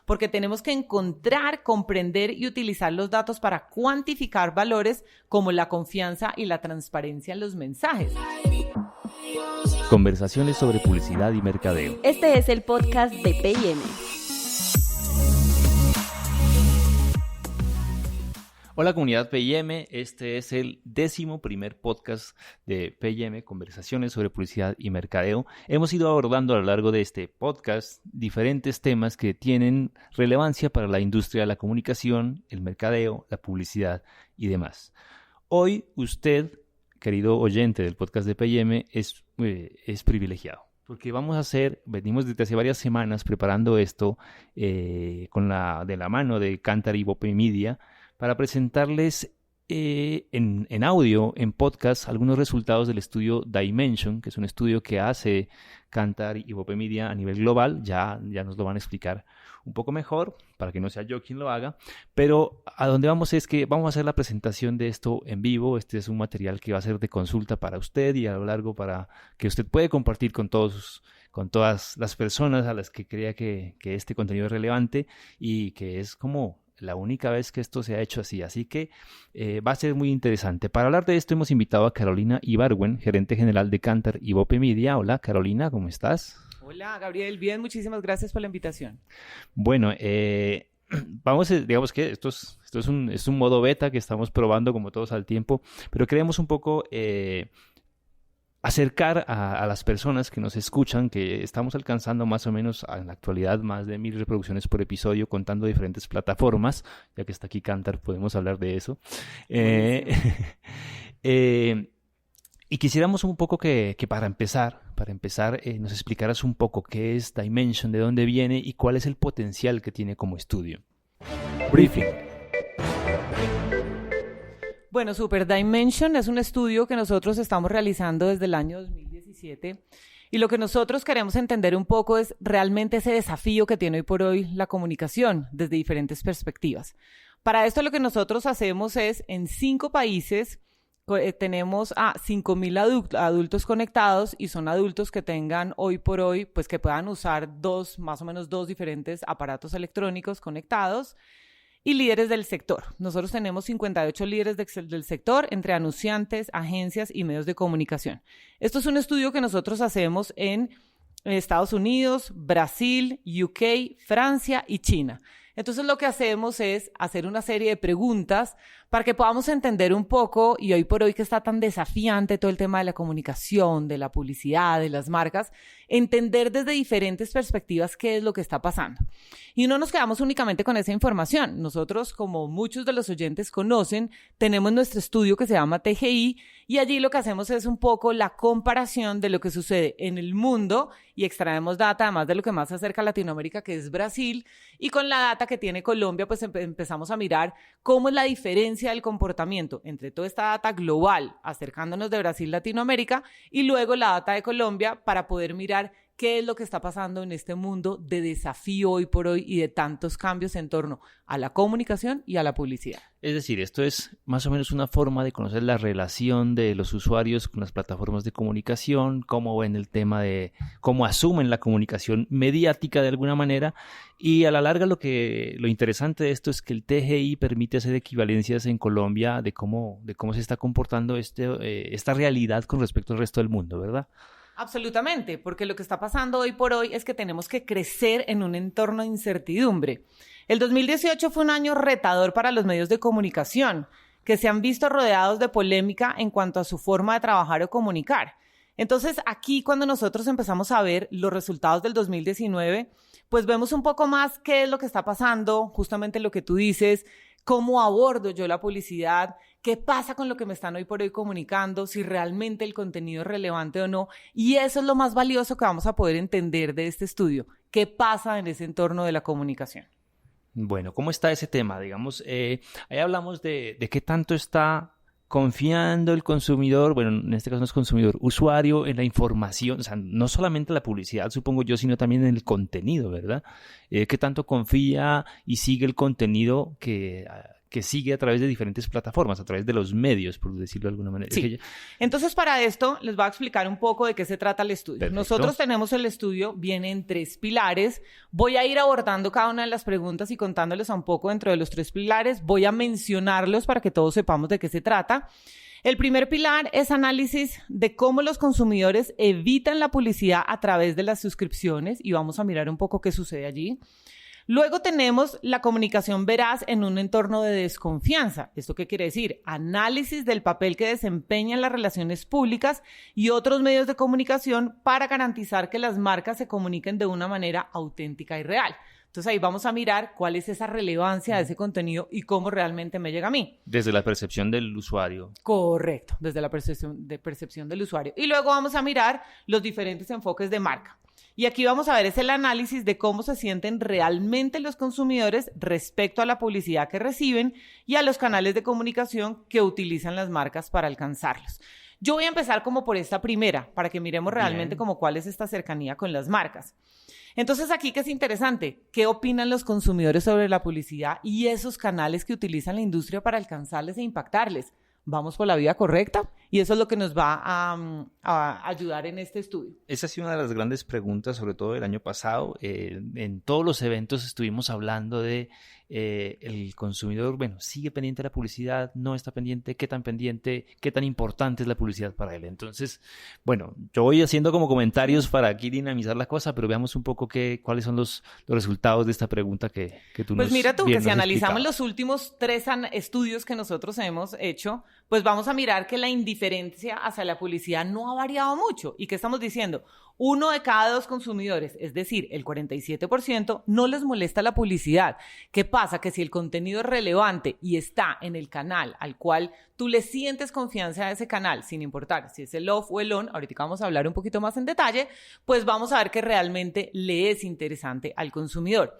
porque tenemos que encontrar, comprender y utilizar los datos para cuantificar valores como la confianza y la transparencia en los mensajes. Conversaciones sobre publicidad y mercadeo. Este es el podcast de P&M. Hola comunidad P&M, este es el 11º podcast de P&M, Conversaciones sobre publicidad y mercadeo. Hemos ido abordando a lo largo de este podcast diferentes temas que tienen relevancia para la industria de la comunicación, el mercadeo, la publicidad y demás. Hoy usted, querido oyente del podcast de P&M, es privilegiado. Porque venimos desde hace varias semanas preparando esto de la mano de Kantar y Bope Media para presentarles en audio, en podcast, algunos resultados del estudio Dimension, que es un estudio que hace Kantar y Bope Media a nivel global. Ya nos lo van a explicar un poco mejor, para que no sea yo quien lo haga. Pero a donde vamos es que vamos a hacer la presentación de esto en vivo. Este es un material que va a ser de consulta para usted y a lo largo para que usted puede compartir con todas las personas a las que crea que este contenido es relevante y que es como la única vez que esto se ha hecho así. Así que va a ser muy interesante. Para hablar de esto hemos invitado a Carolina Ibargüen, gerente general de Kantar y Bope Media. Hola Carolina, ¿cómo estás? Hola Gabriel, bien, muchísimas gracias por la invitación. Bueno, digamos que esto es un modo beta que estamos probando como todos al tiempo, pero queremos un poco acercar a las personas que nos escuchan, que estamos alcanzando más o menos en la actualidad más de 1000 reproducciones por episodio, contando diferentes plataformas. Ya que está aquí Kantar, podemos hablar de eso. Y quisiéramos un poco que para empezar nos explicaras un poco qué es Dimension, de dónde viene y cuál es el potencial que tiene como estudio. Briefing. Bueno, Super Dimension es un estudio que nosotros estamos realizando desde el año 2017 y lo que nosotros queremos entender un poco es realmente ese desafío que tiene hoy por hoy la comunicación desde diferentes perspectivas. Para esto lo que nosotros hacemos es, en 5 países, tenemos a 5,000 adultos conectados y son adultos que tengan hoy por hoy, pues que puedan usar más o menos dos diferentes aparatos electrónicos conectados. Y líderes del sector. Nosotros tenemos 58 líderes del sector entre anunciantes, agencias y medios de comunicación. Esto es un estudio que nosotros hacemos en Estados Unidos, Brasil, UK, Francia y China. Entonces lo que hacemos es hacer una serie de preguntas para que podamos entender un poco, y hoy por hoy que está tan desafiante todo el tema de la comunicación, de la publicidad, de las marcas, entender desde diferentes perspectivas qué es lo que está pasando. Y no nos quedamos únicamente con esa información. Nosotros, como muchos de los oyentes conocen, tenemos nuestro estudio que se llama TGI y allí lo que hacemos es un poco la comparación de lo que sucede en el mundo y extraemos data, además de lo que más se acerca a Latinoamérica, que es Brasil, y con la data que tiene Colombia, pues empezamos a mirar cómo es la diferencia del comportamiento entre toda esta data global, acercándonos de Brasil, Latinoamérica, y luego la data de Colombia para poder mirar qué es lo que está pasando en este mundo de desafío hoy por hoy y de tantos cambios en torno a la comunicación y a la publicidad. Es decir, esto es más o menos una forma de conocer la relación de los usuarios con las plataformas de comunicación, cómo ven el tema de cómo asumen la comunicación mediática de alguna manera, y a la larga lo interesante de esto es que el TGI permite hacer equivalencias en Colombia de cómo se está comportando esta realidad con respecto al resto del mundo, ¿verdad? Absolutamente, porque lo que está pasando hoy por hoy es que tenemos que crecer en un entorno de incertidumbre. El 2018 fue un año retador para los medios de comunicación, que se han visto rodeados de polémica en cuanto a su forma de trabajar o comunicar. Entonces, aquí cuando nosotros empezamos a ver los resultados del 2019, pues vemos un poco más qué es lo que está pasando, justamente lo que tú dices, cómo abordo yo la publicidad, qué pasa con lo que me están hoy por hoy comunicando, si realmente el contenido es relevante o no. Y eso es lo más valioso que vamos a poder entender de este estudio, qué pasa en ese entorno de la comunicación. Bueno, ¿cómo está ese tema? Digamos, ahí hablamos de qué tanto está confiando el consumidor, bueno, en este caso no es consumidor, usuario, en la información, o sea, no solamente la publicidad, supongo yo, sino también en el contenido, ¿verdad? ¿Qué tanto confía y sigue el contenido que que sigue a través de diferentes plataformas, a través de los medios, por decirlo de alguna manera. Sí. Entonces, para esto, les voy a explicar un poco de qué se trata el estudio. Perfecto. Nosotros tenemos el estudio, viene en 3 pilares. Voy a ir abordando cada una de las preguntas y contándoles un poco dentro de los 3 pilares. Voy a mencionarlos para que todos sepamos de qué se trata. El primer pilar es análisis de cómo los consumidores evitan la publicidad a través de las suscripciones y vamos a mirar un poco qué sucede allí. Luego tenemos la comunicación veraz en un entorno de desconfianza. ¿Esto qué quiere decir? Análisis del papel que desempeñan las relaciones públicas y otros medios de comunicación para garantizar que las marcas se comuniquen de una manera auténtica y real. Entonces ahí vamos a mirar cuál es esa relevancia de ese contenido y cómo realmente me llega a mí. Desde la percepción del usuario. Correcto, desde la percepción del usuario. Y luego vamos a mirar los diferentes enfoques de marca. Y aquí vamos a ver es el análisis de cómo se sienten realmente los consumidores respecto a la publicidad que reciben y a los canales de comunicación que utilizan las marcas para alcanzarlos. Yo voy a empezar como por esta primera, para que miremos realmente como cuál es esta cercanía con las marcas. Entonces, aquí que es interesante, ¿qué opinan los consumidores sobre la publicidad y esos canales que utilizan la industria para alcanzarles e impactarles? ¿Vamos por la vía correcta? Y eso es lo que nos va a ayudar en este estudio. Esa ha sido una de las grandes preguntas, sobre todo el año pasado. En todos los eventos estuvimos hablando de el consumidor, bueno, sigue pendiente de la publicidad, no está pendiente, qué tan importante es la publicidad para él. Entonces, bueno, yo voy haciendo como comentarios para aquí dinamizar la cosa, pero veamos un poco cuáles son los resultados de esta pregunta que tú nos Pues mira tú, que si analizamos explicabas. los últimos 3 estudios que nosotros hemos hecho, pues vamos a mirar que la indiferencia hacia la publicidad no ha variado mucho. ¿Y qué estamos diciendo? 1 de cada 2 consumidores, es decir, el 47%, no les molesta la publicidad. ¿Qué pasa? Que si el contenido es relevante y está en el canal al cual tú le sientes confianza a ese canal, sin importar si es el off o el on, ahorita vamos a hablar un poquito más en detalle, pues vamos a ver que realmente le es interesante al consumidor.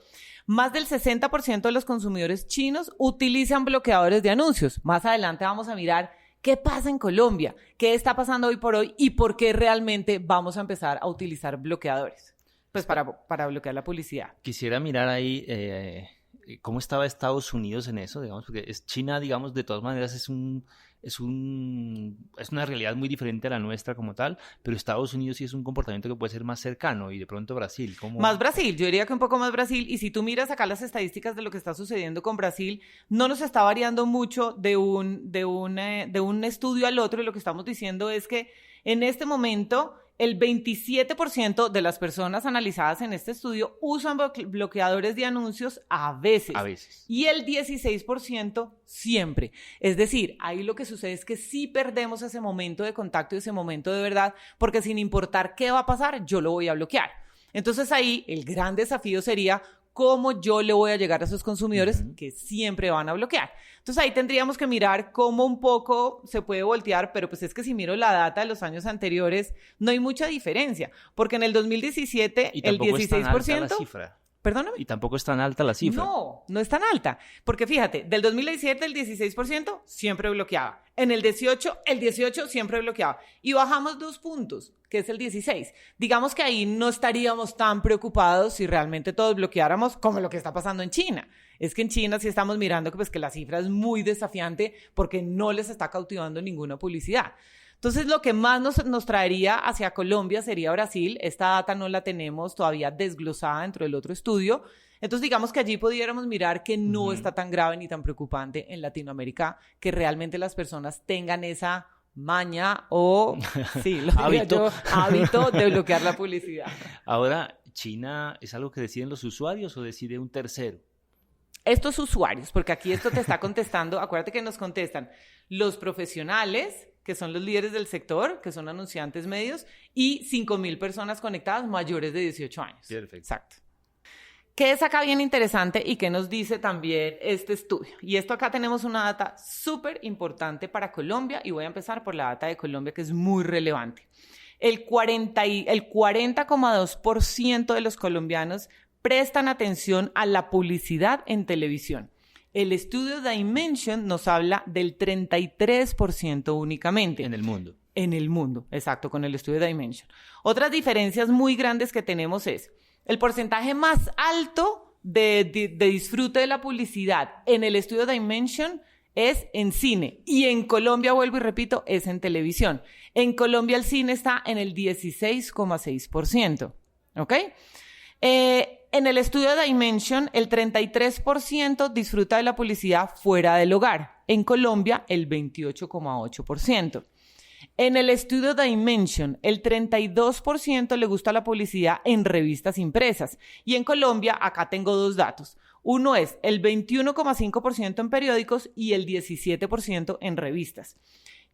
Más del 60% de los consumidores chinos utilizan bloqueadores de anuncios. Más adelante vamos a mirar qué pasa en Colombia, qué está pasando hoy por hoy y por qué realmente vamos a empezar a utilizar bloqueadores, pues para bloquear la publicidad. Quisiera mirar ahí cómo estaba Estados Unidos en eso, digamos, porque China, digamos, de todas maneras es una realidad muy diferente a la nuestra como tal, pero Estados Unidos sí es un comportamiento que puede ser más cercano y de pronto Brasil. ¿Cómo? Más Brasil, yo diría que un poco más Brasil, y si tú miras acá las estadísticas de lo que está sucediendo con Brasil, no nos está variando mucho de un estudio al otro, y lo que estamos diciendo es que en este momento el 27% de las personas analizadas en este estudio usan bloqueadores de anuncios a veces. A veces. Y el 16% siempre. Es decir, ahí lo que sucede es que sí perdemos ese momento de contacto y ese momento de verdad, porque sin importar qué va a pasar, yo lo voy a bloquear. Entonces ahí el gran desafío sería cómo yo le voy a llegar a esos consumidores que siempre van a bloquear. Entonces ahí tendríamos que mirar cómo un poco se puede voltear, pero pues es que si miro la data de los años anteriores, no hay mucha diferencia, porque en el 2017 el 16%... ¿Perdóname? Y tampoco es tan alta la cifra. No, no es tan alta. Porque fíjate, del 2017 el 16% siempre bloqueaba. En el 18 siempre bloqueaba. Y bajamos 2 puntos, que es el 16. Digamos que ahí no estaríamos tan preocupados si realmente todos bloqueáramos como lo que está pasando en China. Es que en China sí estamos mirando que, pues, que la cifra es muy desafiante porque no les está cautivando ninguna publicidad. Entonces, lo que más nos traería hacia Colombia sería Brasil. Esta data no la tenemos todavía desglosada dentro del otro estudio. Entonces, digamos que allí pudiéramos mirar que no está tan grave ni tan preocupante en Latinoamérica, que realmente las personas tengan esa maña o, sí, lo diría yo, hábito de bloquear la publicidad. Ahora, ¿China es algo que deciden los usuarios o decide un tercero? Estos usuarios, porque aquí esto te está contestando, acuérdate que nos contestan los profesionales, que son los líderes del sector, que son anunciantes medios, y 5,000 personas conectadas mayores de 18 años. Perfecto. Exacto. ¿Qué es acá bien interesante y qué nos dice también este estudio? Y esto acá tenemos una data súper importante para Colombia, y voy a empezar por la data de Colombia, que es muy relevante. El 40,2% de los colombianos prestan atención a la publicidad en televisión. El estudio Dimension nos habla del 33% únicamente. En el mundo. En el mundo, exacto, con el estudio Dimension. Otras diferencias muy grandes que tenemos es el porcentaje más alto de disfrute de la publicidad en el estudio Dimension es en cine. Y en Colombia, vuelvo y repito, es en televisión. En Colombia el cine está en el 16,6%. ¿Ok? En el estudio Dimension, el 33% disfruta de la publicidad fuera del hogar. En Colombia, el 28,8%. En el estudio Dimension, el 32% le gusta la publicidad en revistas impresas. Y en Colombia, acá tengo dos datos. Uno es el 21,5% en periódicos y el 17% en revistas.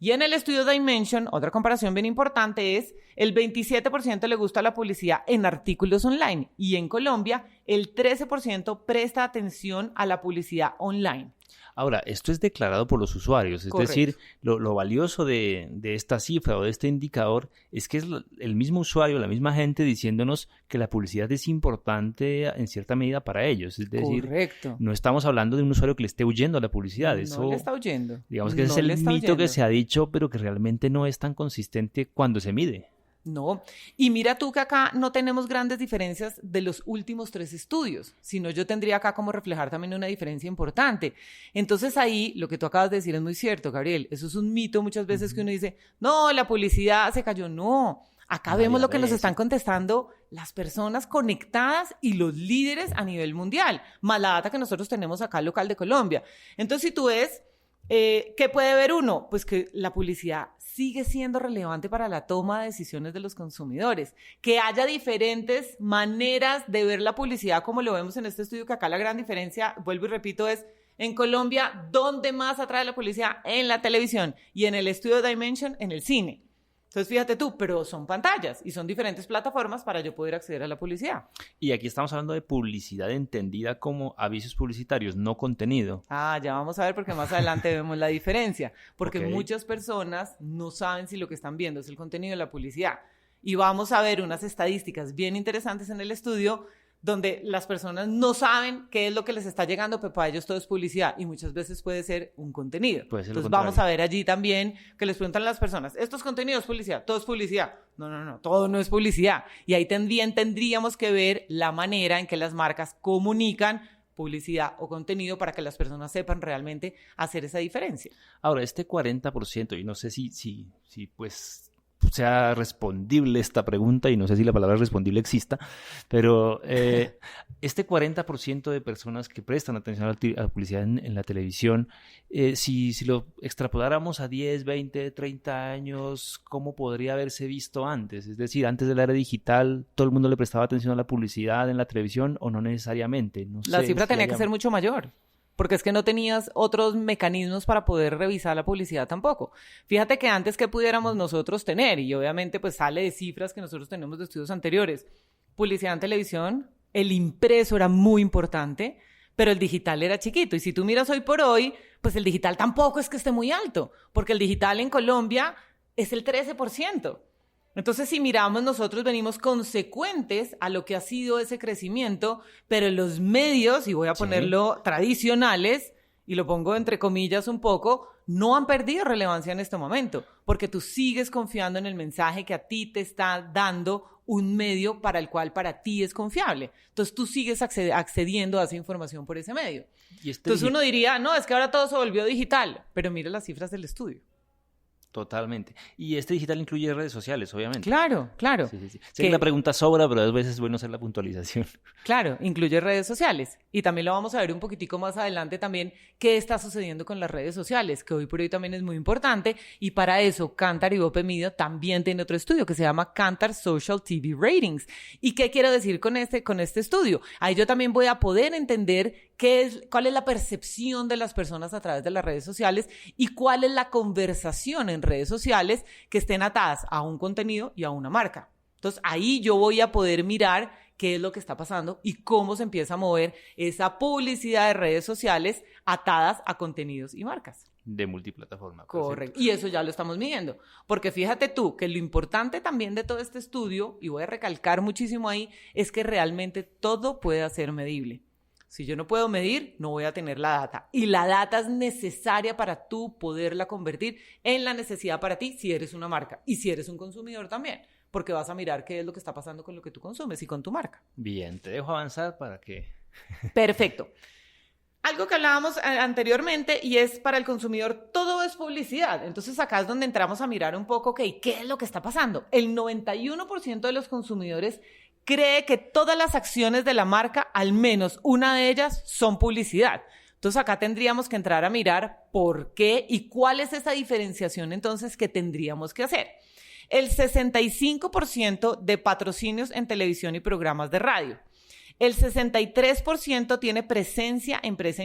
Y en el estudio Dimension, otra comparación bien importante es el 27% le gusta la publicidad en artículos online y en Colombia el 13% presta atención a la publicidad online. Ahora, esto es declarado por los usuarios, es Correcto. decir, lo valioso de esta cifra o de este indicador es que es el mismo usuario, la misma gente diciéndonos que la publicidad es importante en cierta medida para ellos. Es decir, Correcto. no estamos hablando de un usuario que le esté huyendo a la publicidad. Eso, No le está huyendo. digamos que No ese es le el está mito que huyendo. se ha dicho, pero que realmente no es tan consistente cuando se mide. No, y mira tú que acá no tenemos grandes diferencias de los últimos 3 estudios, sino yo tendría acá como reflejar también una diferencia importante. Entonces ahí lo que tú acabas de decir es muy cierto, Gabriel, eso es un mito muchas veces que uno dice, no, la publicidad se cayó, no. Acá vemos lo que nos están contestando las personas conectadas y los líderes a nivel mundial, más la data que nosotros tenemos acá local de Colombia. Entonces si tú ves, ¿qué puede ver uno? Pues que la publicidad sigue siendo relevante para la toma de decisiones de los consumidores. Que haya diferentes maneras de ver la publicidad, como lo vemos en este estudio, que acá la gran diferencia, vuelvo y repito, es en Colombia, ¿dónde más atrae la publicidad? En la televisión. Y en el estudio Dimension, en el cine. Entonces, fíjate tú, pero son pantallas y son diferentes plataformas para yo poder acceder a la publicidad. Y aquí estamos hablando de publicidad entendida como avisos publicitarios, no contenido. Ah, ya vamos a ver porque más adelante vemos la diferencia. Porque Ok. muchas personas no saben si lo que están viendo es el contenido de la publicidad. Y vamos a ver unas estadísticas bien interesantes en el estudio donde las personas no saben qué es lo que les está llegando, pero para ellos todo es publicidad y muchas veces puede ser un contenido. Puede ser lo Entonces vamos contrario. a ver allí también que les preguntan a las personas, ¿estos contenidos es publicidad? ¿Todo es publicidad? No, todo no es publicidad. Y ahí también tendríamos que ver la manera en que las marcas comunican publicidad o contenido para que las personas sepan realmente hacer esa diferencia. Ahora, este 40%, y no sé si pues sea respondible esta pregunta, y no sé si la palabra respondible exista, pero este 40% de personas que prestan atención a la publicidad en la televisión, si lo extrapoláramos a 10, 20, 30 años, ¿cómo podría haberse visto antes? Es decir, antes de la era digital, ¿todo el mundo le prestaba atención a la publicidad en la televisión o no necesariamente? No La sé cifra si tenía haya- que ser mucho mayor, porque es que no tenías otros mecanismos para poder revisar la publicidad tampoco. Fíjate que antes que pudiéramos nosotros tener, y obviamente pues sale de cifras que nosotros tenemos de estudios anteriores, publicidad en televisión, el impreso era muy importante, pero el digital era chiquito. Y si tú miras hoy por hoy, pues el digital tampoco es que esté muy alto, porque el digital en Colombia es el 13%. Entonces, si miramos, nosotros venimos consecuentes a lo que ha sido ese crecimiento, pero los medios, y voy a ponerlo tradicionales, y lo pongo entre comillas un poco, no han perdido relevancia en este momento, porque tú sigues confiando en el mensaje que a ti te está dando un medio para el cual para ti es confiable. Entonces, tú sigues accediendo a esa información por ese medio. Y este Entonces, uno diría, no, es que ahora todo se volvió digital, pero mira las cifras del estudio. Totalmente. Y este digital incluye redes sociales, obviamente. Claro, claro. Sí. Sé que la pregunta sobra, pero a veces es bueno hacer la puntualización. Claro, incluye redes sociales. Y también lo vamos a ver un poquitico más adelante también qué está sucediendo con las redes sociales, que hoy por hoy también es muy importante. Y para eso, Kantar y Open Media también tiene otro estudio que se llama Kantar Social TV Ratings. ¿Y qué quiero decir con este estudio? Ahí yo también voy a poder entender cuál es la percepción de las personas a través de las redes sociales y cuál es la conversación en redes sociales que estén atadas a un contenido y a una marca. Entonces, ahí yo voy a poder mirar qué es lo que está pasando y cómo se empieza a mover esa publicidad de redes sociales atadas a contenidos y marcas. De multiplataforma. Correcto. Perfecto. Y eso ya lo estamos midiendo. Porque fíjate tú que lo importante también de todo este estudio, y voy a recalcar muchísimo ahí, es que realmente todo puede ser medible. Si yo no puedo medir, no voy a tener la data. Y la data es necesaria para tú poderla convertir en la necesidad para ti si eres una marca y si eres un consumidor también, porque vas a mirar qué es lo que está pasando con lo que tú consumes y con tu marca. Bien, te dejo avanzar para que Perfecto. Algo que hablábamos anteriormente y es para el consumidor, todo es publicidad. Entonces acá es donde entramos a mirar un poco, ok, ¿qué es lo que está pasando? El 91% de los consumidores cree que todas las acciones de la marca, al menos una de ellas, son publicidad. Entonces acá tendríamos que entrar a mirar por qué y cuál es esa diferenciación entonces que tendríamos que hacer. El 65% de patrocinios en televisión y programas de radio. El 63% tiene presencia en prensa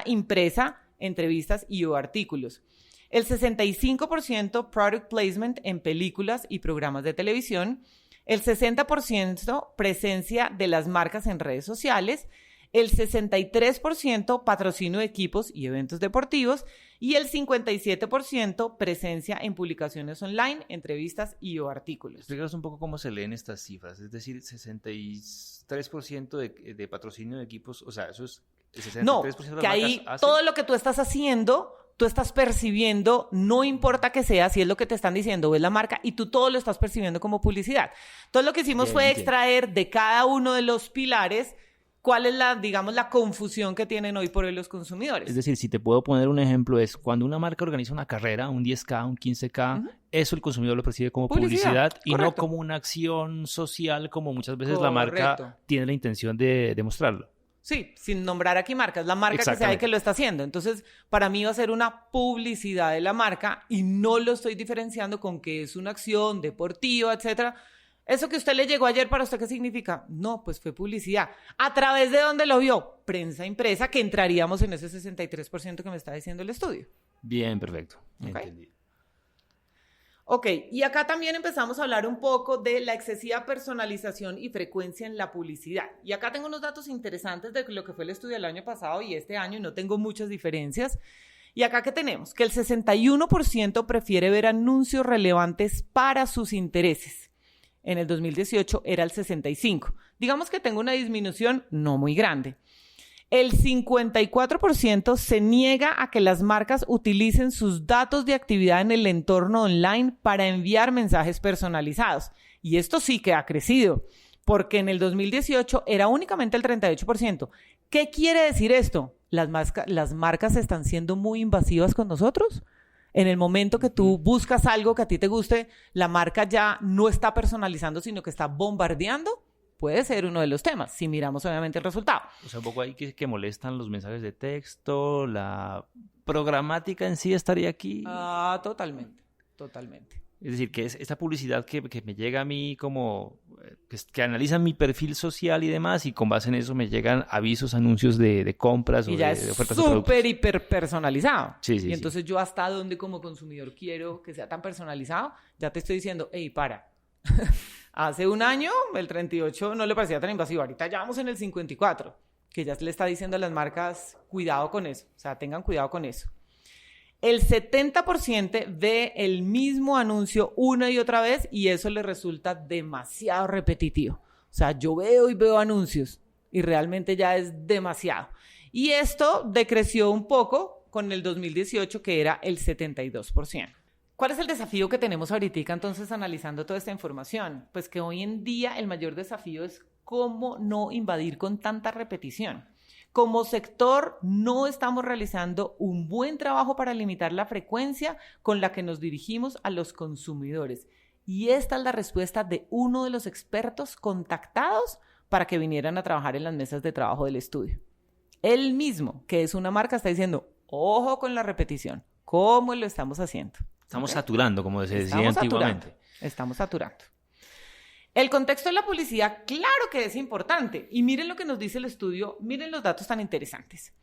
impresa, entrevistas y o artículos. El 65% product placement en películas y programas de televisión. El 60% presencia de las marcas en redes sociales. El 63% patrocinio de equipos y eventos deportivos. Y el 57% presencia en publicaciones online, entrevistas y o artículos. Explícanos un poco cómo se leen estas cifras, es decir, 63% de patrocinio de equipos, o sea, eso es el 63% No, de las que marcas ahí hacen. todo lo que tú estás haciendo, tú estás percibiendo, no importa que sea, si es lo que te están diciendo o es la marca, y tú todo lo estás percibiendo como publicidad. Entonces lo que hicimos Bien, fue entiendo. extraer de cada uno de los pilares cuál es la confusión que tienen hoy por hoy los consumidores. Es decir, si te puedo poner un ejemplo, es cuando una marca organiza una carrera, un 10K, un 15K, eso el consumidor lo percibe como publicidad y no como una acción social como muchas veces la marca tiene la intención de demostrarlo. Sí, sin nombrar aquí marcas, la marca que sea Exactamente. que lo está haciendo. Entonces, para mí va a ser una publicidad de la marca y no lo estoy diferenciando con que es una acción deportiva, etcétera. ¿Eso que usted le llegó ayer para usted qué significa? No, pues fue publicidad. ¿A través de dónde lo vio? Prensa impresa, que entraríamos en ese 63% que me está diciendo el estudio. Bien, perfecto. Ok. Entendido. Ok, y acá también empezamos a hablar un poco de la excesiva personalización y frecuencia en la publicidad. Y acá tengo unos datos interesantes de lo que fue el estudio del año pasado y este año, y no tengo muchas diferencias. Y acá, ¿qué tenemos? Que el 61% prefiere ver anuncios relevantes para sus intereses. En el 2018 era el 65%. Digamos que tengo una disminución no muy grande. El 54% se niega a que las marcas utilicen sus datos de actividad en el entorno online para enviar mensajes personalizados. Y esto sí que ha crecido, porque en el 2018 era únicamente el 38%. ¿Qué quiere decir esto? Las marcas están siendo muy invasivas con nosotros. En el momento que tú buscas algo que a ti te guste, la marca ya no está personalizando, sino que está bombardeando. Puede ser uno de los temas, si miramos obviamente el resultado. O sea, un poco ahí que molestan los mensajes de texto, la programática en sí estaría aquí. Totalmente. Es decir, que es esta publicidad que me llega a mí como que analizan mi perfil social y demás, y con base en eso me llegan avisos, anuncios de compras o Y ya de es ofertas de productos. súper, hiper personalizado. Sí, sí, y sí. entonces yo hasta dónde como consumidor quiero que sea tan personalizado, ya te estoy diciendo, hey, para. Hace un año el 38 no le parecía tan invasivo, ahorita ya vamos en el 54, que ya le está diciendo a las marcas, cuidado con eso, o sea, tengan cuidado con eso. El 70% ve el mismo anuncio una y otra vez y eso le resulta demasiado repetitivo. O sea, yo veo y veo anuncios y realmente ya es demasiado. Y esto decreció un poco con el 2018, que era el 72%. ¿Cuál es el desafío que tenemos ahorita entonces analizando toda esta información? Pues que hoy en día el mayor desafío es cómo no invadir con tanta repetición. Como sector no estamos realizando un buen trabajo para limitar la frecuencia con la que nos dirigimos a los consumidores. Y esta es la respuesta de uno de los expertos contactados para que vinieran a trabajar en las mesas de trabajo del estudio. Él mismo, que es una marca, está diciendo, ojo con la repetición, ¿cómo lo estamos haciendo? Estamos saturando, como se decía antiguamente. Estamos saturando. El contexto de la publicidad, claro que es importante. Y miren lo que nos dice el estudio, miren los datos tan interesantes.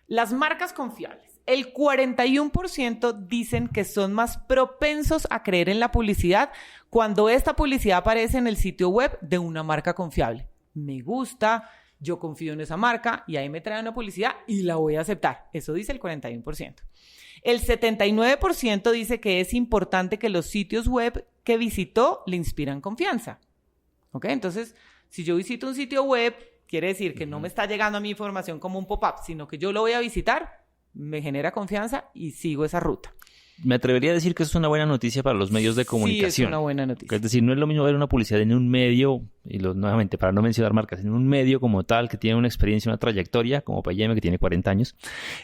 Las marcas confiables. El 41% dicen que son más propensos a creer en la publicidad cuando esta publicidad aparece en el sitio web de una marca confiable. Me gusta, yo confío en esa marca y ahí me trae una publicidad y la voy a aceptar. Eso dice el 41%. El 79% dice que es importante que los sitios web que visitó le inspiran confianza. ¿Ok? Entonces, si yo visito un sitio web, quiere decir que no me está llegando a mi información como un pop-up, sino que yo lo voy a visitar, me genera confianza y sigo esa ruta. me atrevería a decir que es una buena noticia para los medios de comunicación. Sí, es una buena noticia. Es decir, no es lo mismo ver una publicidad en un medio, nuevamente, para no mencionar marcas, en un medio como tal, que tiene una experiencia, una trayectoria, como P&M, que tiene 40 años,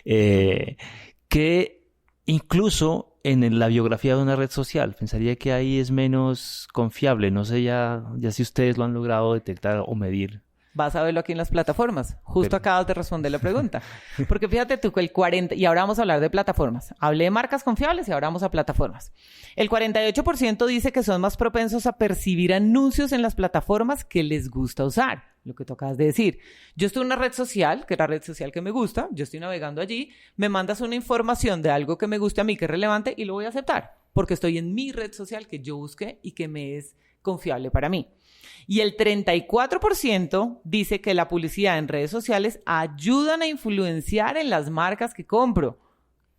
que incluso en la biografía de una red social. Pensaría que ahí es menos confiable. No sé ya si ustedes lo han logrado detectar o medir. Vas a verlo aquí en las plataformas. Justo acabas de responder la pregunta. Porque fíjate tú que el 40%, y ahora vamos a hablar de plataformas. Hablé de marcas confiables y ahora vamos a plataformas. El 48% dice que son más propensos a percibir anuncios en las plataformas que les gusta usar. Lo que tú acabas de decir. Yo estoy en una red social, que es la red social que me gusta, yo estoy navegando allí, me mandas una información de algo que me guste a mí, que es relevante, y lo voy a aceptar. Porque estoy en mi red social que yo busqué y que me es confiable para mí. Y el 34% dice que la publicidad en redes sociales ayudan a influenciar en las marcas que compro.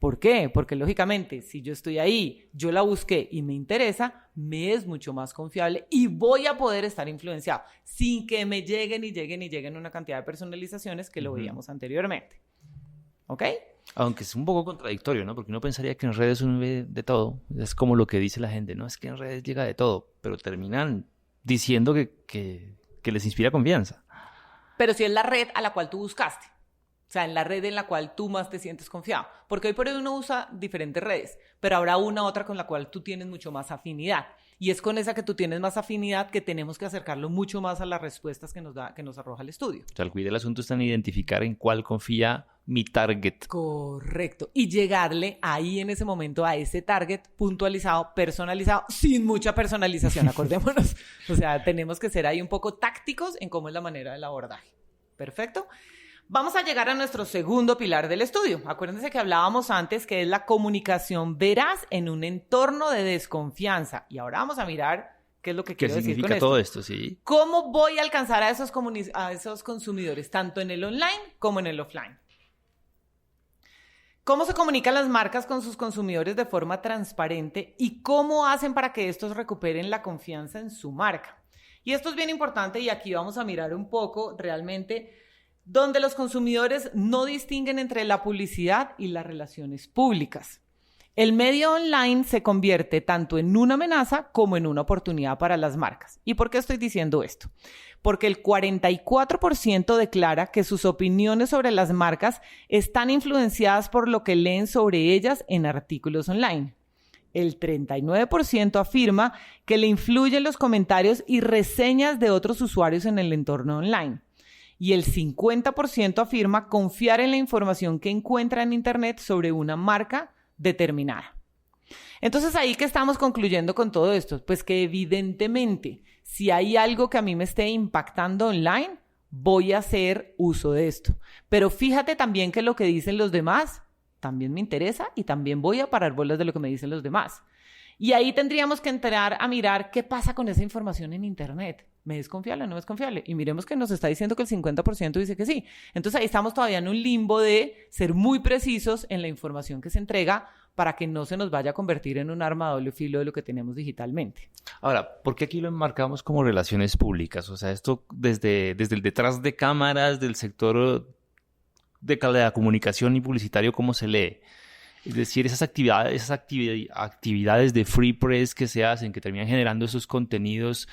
¿Por qué? Porque lógicamente, si yo estoy ahí, yo la busqué y me interesa, me es mucho más confiable y voy a poder estar influenciado sin que me lleguen una cantidad de personalizaciones que lo veíamos anteriormente. ¿Ok? Aunque es un poco contradictorio, ¿no? Porque uno pensaría que en redes uno ve de todo. Es como lo que dice la gente, ¿no? Es que en redes llega de todo, pero terminan diciendo que les inspira confianza. Pero si es la red a la cual tú buscaste. O sea, en la red en la cual tú más te sientes confiado. Porque hoy por hoy uno usa diferentes redes, pero habrá una otra con la cual tú tienes mucho más afinidad. Y es con esa que tú tienes más afinidad que tenemos que acercarlo mucho más a las respuestas que nos arroja el estudio. O sea, el cuidado del asunto está en identificar en cuál confía mi target. Correcto. Y llegarle ahí en ese momento a ese target puntualizado, personalizado, sin mucha personalización, acordémonos. O sea, tenemos que ser ahí un poco tácticos en cómo es la manera del abordaje. ¿Perfecto? Vamos a llegar a nuestro segundo pilar del estudio. Acuérdense que hablábamos antes que es la comunicación veraz en un entorno de desconfianza. Y ahora vamos a mirar qué es lo que quiero decir con esto. ¿Qué significa todo esto? Sí. ¿Cómo voy a alcanzar a esos consumidores, tanto en el online como en el offline? ¿Cómo se comunican las marcas con sus consumidores de forma transparente y cómo hacen para que estos recuperen la confianza en su marca? Y esto es bien importante y aquí vamos a mirar un poco realmente donde los consumidores no distinguen entre la publicidad y las relaciones públicas. El medio online se convierte tanto en una amenaza como en una oportunidad para las marcas. ¿Y por qué estoy diciendo esto? Porque el 44% declara que sus opiniones sobre las marcas están influenciadas por lo que leen sobre ellas en artículos online. El 39% afirma que le influyen los comentarios y reseñas de otros usuarios en el entorno online. Y el 50% afirma confiar en la información que encuentra en Internet sobre una marca determinada. Entonces, ¿ahí qué estamos concluyendo con todo esto? Pues que evidentemente, si hay algo que a mí me esté impactando online, voy a hacer uso de esto. Pero fíjate también que lo que dicen los demás también me interesa y también voy a parar bolas de lo que me dicen los demás. Y ahí tendríamos que entrar a mirar qué pasa con esa información en Internet. ¿Me es confiable o no es confiable? Y miremos que nos está diciendo que el 50% dice que sí. Entonces ahí estamos todavía en un limbo de ser muy precisos en la información que se entrega para que no se nos vaya a convertir en un arma de doble filo de lo que tenemos digitalmente. Ahora, ¿por qué aquí lo enmarcamos como relaciones públicas? O sea, esto desde el detrás de cámaras, del sector de la comunicación y publicitario, ¿cómo se lee? Es decir, esas actividades de free press que se hacen, que terminan generando esos contenidos,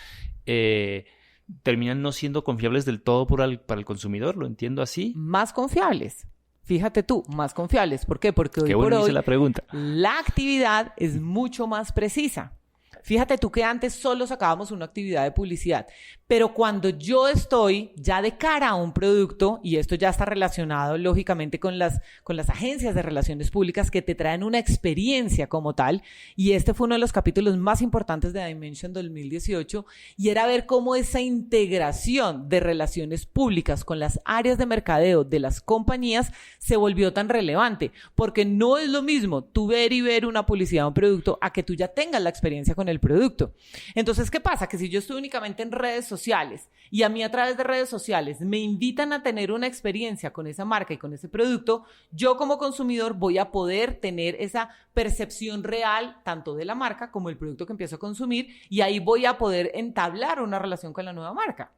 terminan no siendo confiables del todo para el consumidor, ¿lo entiendo así? Más confiables. Fíjate tú, más confiables. ¿Por qué? Porque hoy por hoy la pregunta. La actividad es mucho más precisa. Fíjate tú que antes solo sacábamos una actividad de publicidad, pero cuando yo estoy ya de cara a un producto, y esto ya está relacionado lógicamente con las agencias de relaciones públicas que te traen una experiencia como tal, y este fue uno de los capítulos más importantes de Dimension 2018, y era ver cómo esa integración de relaciones públicas con las áreas de mercadeo de las compañías se volvió tan relevante, porque no es lo mismo tú ver una publicidad de un producto a que tú ya tengas la experiencia con el producto. Entonces, ¿qué pasa? Que si yo estoy únicamente en redes sociales y a mí a través de redes sociales me invitan a tener una experiencia con esa marca y con ese producto, yo como consumidor voy a poder tener esa percepción real tanto de la marca como el producto que empiezo a consumir, y ahí voy a poder entablar una relación con la nueva marca,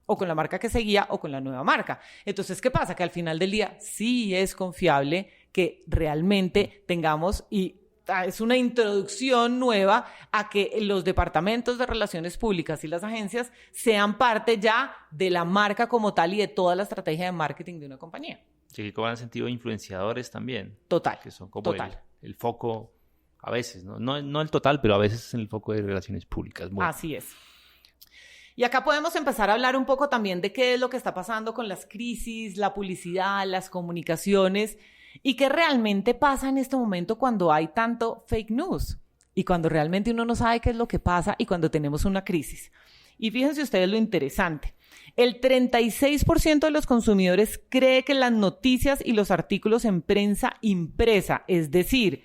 o con la marca que seguía, o con la nueva marca. Entonces, ¿qué pasa? Que al final del día sí es confiable que realmente tengamos, y es una introducción nueva a que los departamentos de relaciones públicas y las agencias sean parte ya de la marca como tal y de toda la estrategia de marketing de una compañía. Sí, que cobran sentido influenciadores también. Total. Que son como total. El foco, a veces, ¿no? No el total, pero a veces en el foco de relaciones públicas. Bueno. Así es. Y acá podemos empezar a hablar un poco también de qué es lo que está pasando con las crisis, la publicidad, las comunicaciones y qué realmente pasa en este momento cuando hay tanto fake news y cuando realmente uno no sabe qué es lo que pasa y cuando tenemos una crisis. Y fíjense ustedes lo interesante. El 36% de los consumidores cree que las noticias y los artículos en prensa impresa, es decir,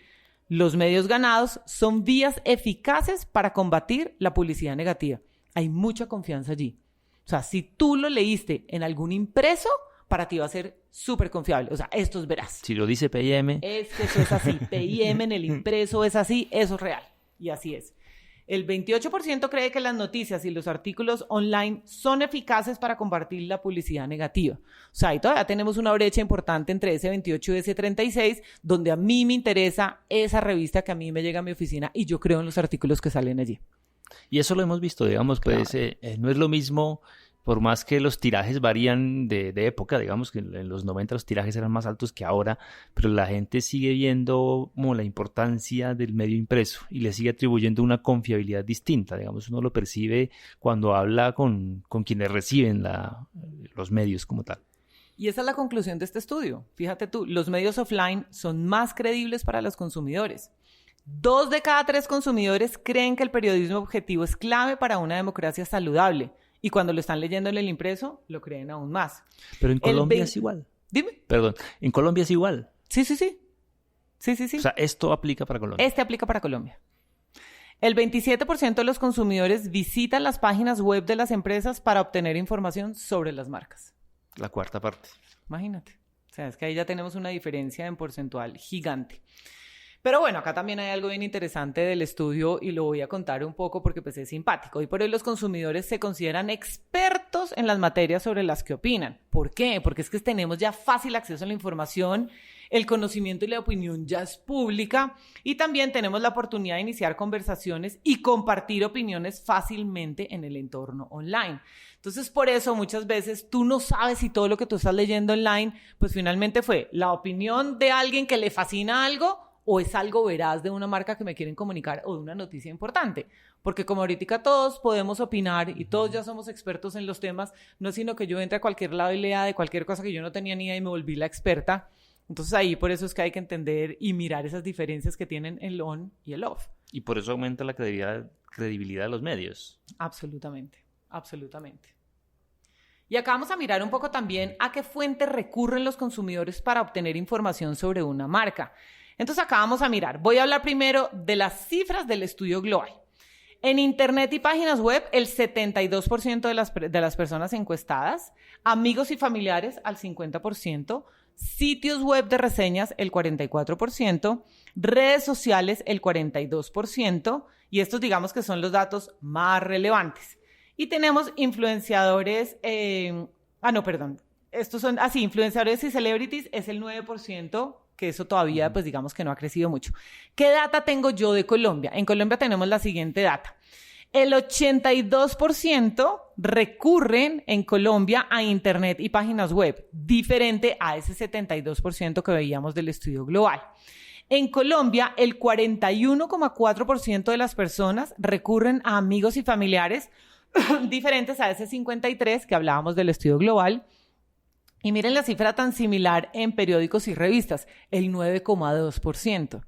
los medios ganados, son vías eficaces para combatir la publicidad negativa. Hay mucha confianza allí. O sea, si tú lo leíste en algún impreso, para ti va a ser súper confiable. O sea, esto es veraz. Si lo dice P&M. Es que eso es así. P&M en el impreso es así, eso es real. Y así es. El 28% cree que las noticias y los artículos online son eficaces para combatir la publicidad negativa. O sea, ahí todavía tenemos una brecha importante entre ese 28 y ese 36, donde a mí me interesa esa revista que a mí me llega a mi oficina y yo creo en los artículos que salen allí. Y eso lo hemos visto, digamos, pues Claro. no es lo mismo, por más que los tirajes varían de época, digamos que en los 90 los tirajes eran más altos que ahora, pero la gente sigue viendo como la importancia del medio impreso y le sigue atribuyendo una confiabilidad distinta, digamos, uno lo percibe cuando habla con quienes reciben los medios como tal. Y esa es la conclusión de este estudio. Fíjate tú, los medios offline son más creíbles para los consumidores. 2 de cada 3 consumidores creen que el periodismo objetivo es clave para una democracia saludable. Y cuando lo están leyendo en el impreso, lo creen aún más. Pero en Colombia es igual. Dime. Perdón, en Colombia es igual. Sí. Sí. O sea, esto aplica para Colombia. Este aplica para Colombia. El 27% de los consumidores visitan las páginas web de las empresas para obtener información sobre las marcas. La cuarta parte. Imagínate. O sea, es que ahí ya tenemos una diferencia en porcentual gigante. Pero bueno, acá también hay algo bien interesante del estudio y lo voy a contar un poco porque pues es simpático. Hoy por hoy los consumidores se consideran expertos en las materias sobre las que opinan. ¿Por qué? Porque es que tenemos ya fácil acceso a la información, el conocimiento y la opinión ya es pública y también tenemos la oportunidad de iniciar conversaciones y compartir opiniones fácilmente en el entorno online. Entonces, por eso muchas veces tú no sabes si todo lo que tú estás leyendo online, pues finalmente fue la opinión de alguien que le fascina algo o es algo veraz de una marca que me quieren comunicar o de una noticia importante. Porque como ahorita todos podemos opinar y todos ya somos expertos en los temas, no es sino que yo entre a cualquier lado y lea de cualquier cosa que yo no tenía ni idea y me volví la experta. Entonces ahí por eso es que hay que entender y mirar esas diferencias que tienen el on y el off. Y por eso aumenta la credibilidad de los medios. Absolutamente. Y acá vamos a mirar un poco también a qué fuentes recurren los consumidores para obtener información sobre una marca. Entonces acá vamos a mirar. Voy a hablar primero de las cifras del estudio global. En Internet y páginas web, el 72% de las personas encuestadas, amigos y familiares al 50%, sitios web de reseñas el 44%, redes sociales el 42%, y estos digamos que son los datos más relevantes. Y tenemos influenciadores, influenciadores y celebrities es el 9%, que eso todavía, pues digamos que no ha crecido mucho. ¿Qué data tengo yo de Colombia? En Colombia tenemos la siguiente data. El 82% recurren en Colombia a Internet y páginas web, diferente a ese 72% que veíamos del estudio global. En Colombia, el 41,4% de las personas recurren a amigos y familiares, diferentes a ese 53% que hablábamos del estudio global. Y miren la cifra tan similar en periódicos y revistas, el 9,2%.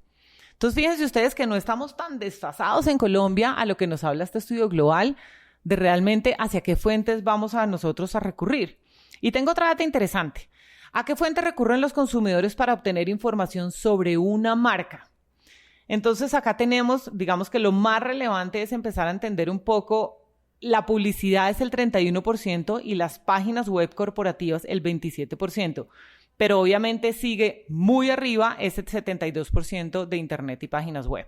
Entonces, fíjense ustedes que no estamos tan desfasados en Colombia a lo que nos habla este estudio global de realmente hacia qué fuentes vamos a nosotros a recurrir. Y tengo otra data interesante. ¿A qué fuentes recurren los consumidores para obtener información sobre una marca? Entonces, acá tenemos, digamos que lo más relevante es empezar a entender un poco. La publicidad es el 31% y las páginas web corporativas el 27%. Pero obviamente sigue muy arriba ese 72% de Internet y páginas web.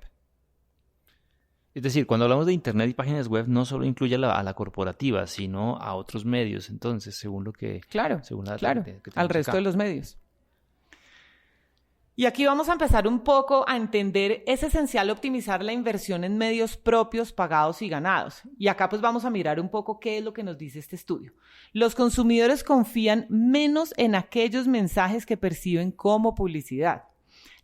Es decir, cuando hablamos de Internet y páginas web, no solo incluye a la corporativa, sino a otros medios, entonces, según lo que... Claro, según la claro, que al resto acá. de los medios. Y aquí vamos a empezar un poco a entender, es esencial optimizar la inversión en medios propios, pagados y ganados. Y acá pues vamos a mirar un poco qué es lo que nos dice este estudio. Los consumidores confían menos en aquellos mensajes que perciben como publicidad.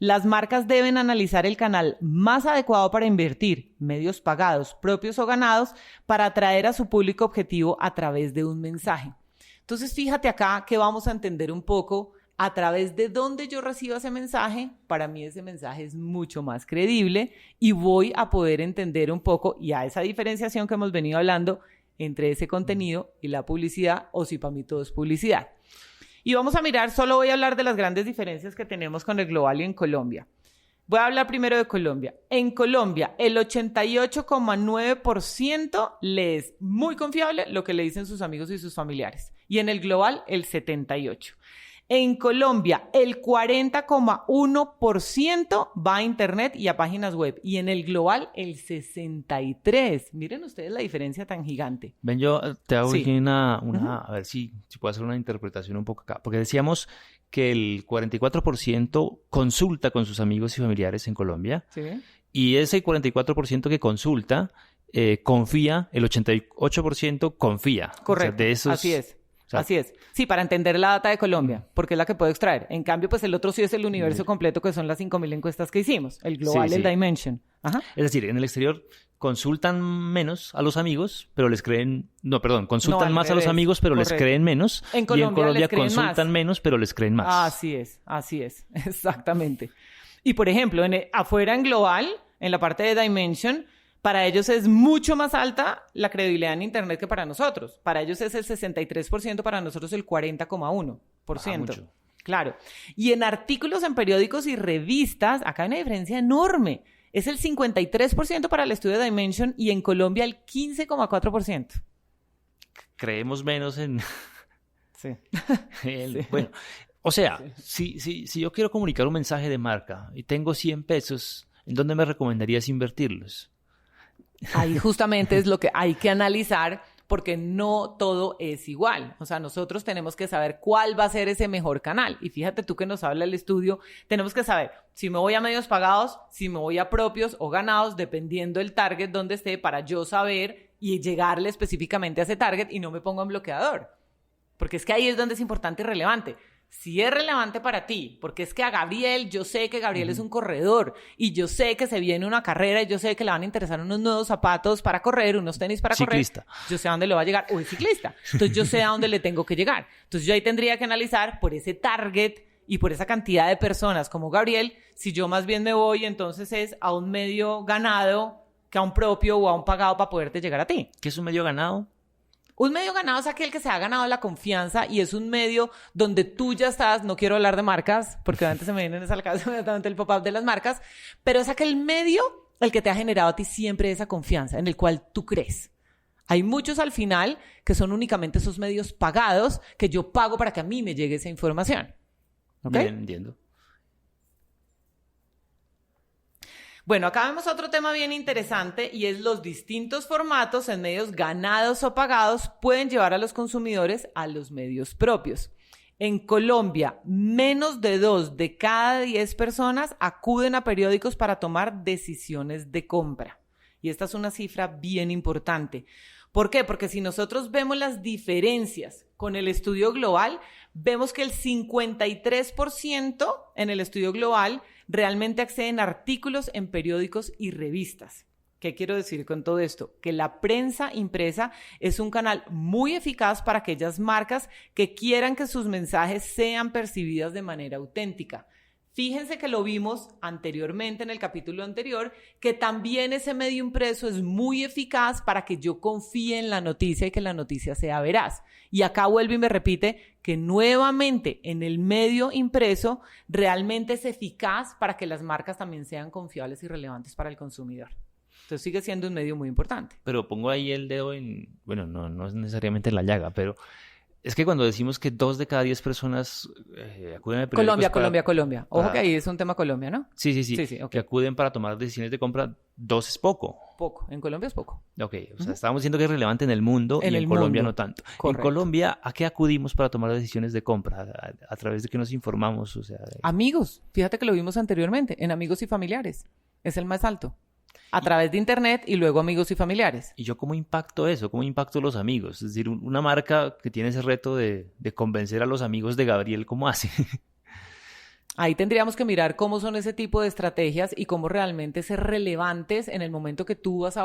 Las marcas deben analizar el canal más adecuado para invertir, medios pagados, propios o ganados, para atraer a su público objetivo a través de un mensaje. Entonces fíjate acá que vamos a entender un poco a través de dónde yo recibo ese mensaje. Para mí ese mensaje es mucho más creíble y voy a poder entender un poco, y a esa diferenciación que hemos venido hablando entre ese contenido y la publicidad, o si para mí todo es publicidad. Y vamos a mirar, solo voy a hablar de las grandes diferencias que tenemos con el global y en Colombia. Voy a hablar primero de Colombia. En Colombia, el 88,9% le es muy confiable lo que le dicen sus amigos y sus familiares. Y en el global, el 78%. En Colombia, el 40,1% va a internet y a páginas web. Y en el global, el 63%. Miren ustedes la diferencia tan gigante. Ven, yo te hago Sí. aquí a ver si puedo hacer una interpretación un poco acá. Porque decíamos que el 44% consulta con sus amigos y familiares en Colombia. ¿Sí? Y ese 44% que consulta, confía, el 88% confía. Correcto, O sea, de esos, así es. o sea, Así es. Sí, para entender la data de Colombia, porque es la que puedo extraer. En cambio, pues el otro sí es el universo completo, que son las 5.000 encuestas que hicimos. El global, Sí, el sí. Dimension. Ajá. Es decir, en el exterior consultan menos a los amigos, pero les creen... No, perdón, consultan al más a los revés. amigos, pero les Correcto. creen menos. En Y en Colombia Colombia les creen consultan más. menos, pero les creen más. Así es, exactamente. Y por ejemplo, afuera en global, en la parte de Dimension, para ellos es mucho más alta la credibilidad en Internet que para nosotros. Para ellos es el 63%, para nosotros el 40,1%. mucho. Claro. Y en artículos en periódicos y revistas, acá hay una diferencia enorme. Es el 53% para el estudio de Dimension y en Colombia el 15,4%. Creemos menos en... Sí. Sí. Bueno, o sea, si yo quiero comunicar un mensaje de marca y tengo 100 pesos, ¿en dónde me recomendarías invertirlos? Ahí justamente es lo que hay que analizar, porque no todo es igual. O sea, nosotros tenemos que saber cuál va a ser ese mejor canal. Y fíjate tú que nos habla el estudio, tenemos que saber si me voy a medios pagados, si me voy a propios o ganados, dependiendo del target donde esté, para yo saber y llegarle específicamente a ese target y no me pongo en bloqueador. Porque es que ahí es donde es importante y relevante. Si es relevante para ti, porque es que a Gabriel, yo sé que Gabriel es un corredor y yo sé que se viene una carrera y yo sé que le van a interesar unos nuevos zapatos para correr, unos tenis para Ciclista. correr. Yo sé a dónde le va a llegar, o es ciclista. Entonces yo sé a dónde le tengo que llegar. Entonces yo ahí tendría que analizar por ese target y por esa cantidad de personas como Gabriel, si yo más bien me voy entonces es a un medio ganado que a un propio o a un pagado para poderte llegar a ti. ¿Qué es un medio ganado? Un medio ganado es aquel que se ha ganado la confianza y es un medio donde tú ya estás, no quiero hablar de marcas, porque antes se me viene a la cabeza inmediatamente el pop-up de las marcas, pero es aquel medio el que te ha generado a ti siempre esa confianza, en el cual tú crees. Hay muchos al final que son únicamente esos medios pagados que yo pago para que a mí me llegue esa información. ¿Ok? Bien, entiendo. Bueno, acá vemos otro tema bien interesante y es los distintos formatos en medios ganados o pagados pueden llevar a los consumidores a los medios propios. En Colombia, menos de 2 de cada 10 personas acuden a periódicos para tomar decisiones de compra. Y esta es una cifra bien importante. ¿Por qué? Porque si nosotros vemos las diferencias con el estudio global, vemos que el 53% en el estudio global realmente acceden a artículos en periódicos y revistas. ¿Qué quiero decir con todo esto? Que la prensa impresa es un canal muy eficaz para aquellas marcas que quieran que sus mensajes sean percibidas de manera auténtica. Fíjense que lo vimos anteriormente en el capítulo anterior, que también ese medio impreso es muy eficaz para que yo confíe en la noticia y que la noticia sea veraz. Y acá vuelve y me repite que nuevamente en el medio impreso realmente es eficaz para que las marcas también sean confiables y relevantes para el consumidor. Entonces sigue siendo un medio muy importante. Pero pongo ahí el dedo en... Bueno, no es necesariamente en la llaga, pero Es que cuando decimos que 2 de cada 10 personas acuden al periódico... Colombia. Ojo para- que ahí es un tema Colombia, ¿no? Sí, Sí, ok. que acuden para tomar decisiones de compra, 2 es poco. Poco. En Colombia es poco. Ok, o sea, estábamos diciendo que es relevante en el mundo En y el en Colombia mundo. no tanto. Correcto. En Colombia, ¿a qué acudimos para tomar decisiones de compra? ¿A través de qué nos informamos? O sea, Amigos. Fíjate que lo vimos anteriormente. En amigos y familiares. Es el más alto. A través de internet y luego amigos y familiares. ¿y yo cómo impacto eso? ¿Cómo impacto a los amigos? Es decir, una marca que tiene ese reto de convencer a los amigos de Gabriel, ¿cómo hace? Ahí tendríamos que mirar cómo son ese tipo de estrategias y cómo realmente ser relevantes en el momento que tú vas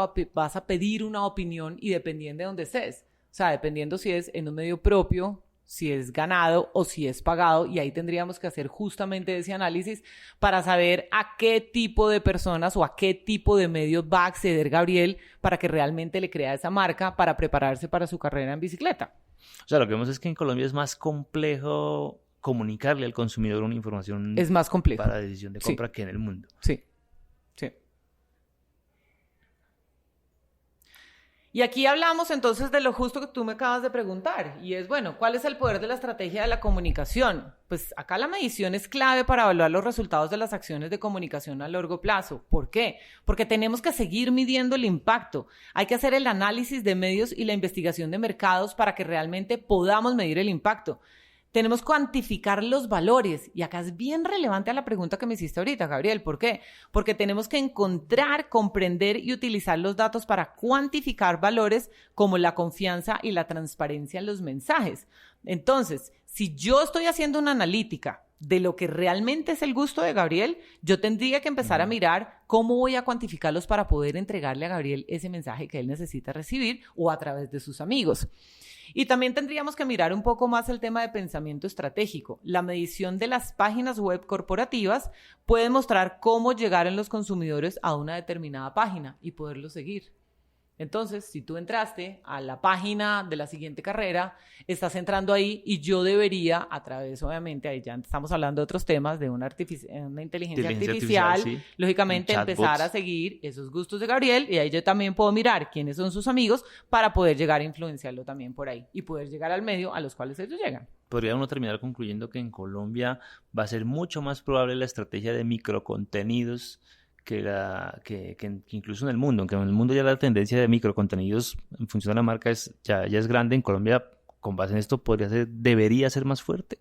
a pedir una opinión y dependiendo de dónde estés. O sea, dependiendo si es en un medio propio, si es ganado o si es pagado. Y ahí tendríamos que hacer justamente ese análisis para saber a qué tipo de personas o a qué tipo de medios va a acceder Gabriel para que realmente le crea esa marca para prepararse para su carrera en bicicleta. O sea, lo que vemos es que en Colombia es más complejo comunicarle al consumidor una información Es más complejo. para decisión de compra que en el mundo. Sí, sí. Y aquí hablamos entonces de lo justo que tú me acabas de preguntar, y es, bueno, ¿cuál es el poder de la estrategia de la comunicación? Pues acá la medición es clave para evaluar los resultados de las acciones de comunicación a largo plazo. ¿Por qué? Porque tenemos que seguir midiendo el impacto. Hay que hacer el análisis de medios y la investigación de mercados para que realmente podamos medir el impacto. Tenemos que cuantificar los valores. Y acá es bien relevante a la pregunta que me hiciste ahorita, Gabriel. ¿Por qué? Porque tenemos que encontrar, comprender y utilizar los datos para cuantificar valores como la confianza y la transparencia en los mensajes. Entonces, si yo estoy haciendo una analítica de lo que realmente es el gusto de Gabriel, yo tendría que empezar a mirar cómo voy a cuantificarlos para poder entregarle a Gabriel ese mensaje que él necesita recibir o a través de sus amigos. Y también tendríamos que mirar un poco más el tema de pensamiento estratégico. La medición de las páginas web corporativas puede mostrar cómo llegaron los consumidores a una determinada página y poderlo seguir. Entonces, si tú entraste a la página de la siguiente carrera, estás entrando ahí y yo debería, a través, obviamente, ahí ya estamos hablando de otros temas, de una inteligencia artificial, sí. lógicamente Chatbots. empezar a seguir esos gustos de Gabriel y ahí yo también puedo mirar quiénes son sus amigos para poder llegar a influenciarlo también por ahí y poder llegar al medio a los cuales ellos llegan. Podría uno terminar concluyendo que en Colombia va a ser mucho más probable la estrategia de microcontenidos que incluso en el mundo, aunque en el mundo ya la tendencia de microcontenidos en función de la marca ya es grande, en Colombia, con base en esto, debería ser más fuerte.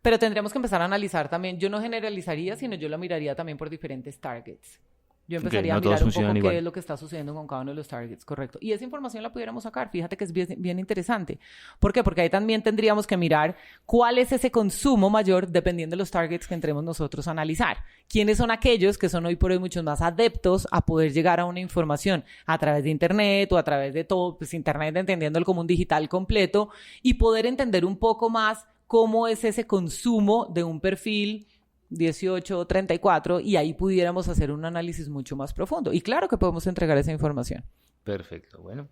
Pero tendríamos que empezar a analizar también, yo no generalizaría, sino yo lo miraría también por diferentes targets. Yo empezaría no a todos mirar un funcionan poco igual. qué es lo que está sucediendo con cada uno de los targets, correcto. Y esa información la pudiéramos sacar, fíjate que es bien, bien interesante. ¿Por qué? Porque ahí también tendríamos que mirar cuál es ese consumo mayor dependiendo de los targets que entremos nosotros a analizar. ¿Quiénes son aquellos que son hoy por hoy muchos más adeptos a poder llegar a una información a través de internet o a través de todo, pues internet entendiendo el común digital completo y poder entender un poco más cómo es ese consumo de un perfil 18 o 34 y ahí pudiéramos hacer un análisis mucho más profundo. Y claro que podemos entregar esa información. Perfecto, bueno.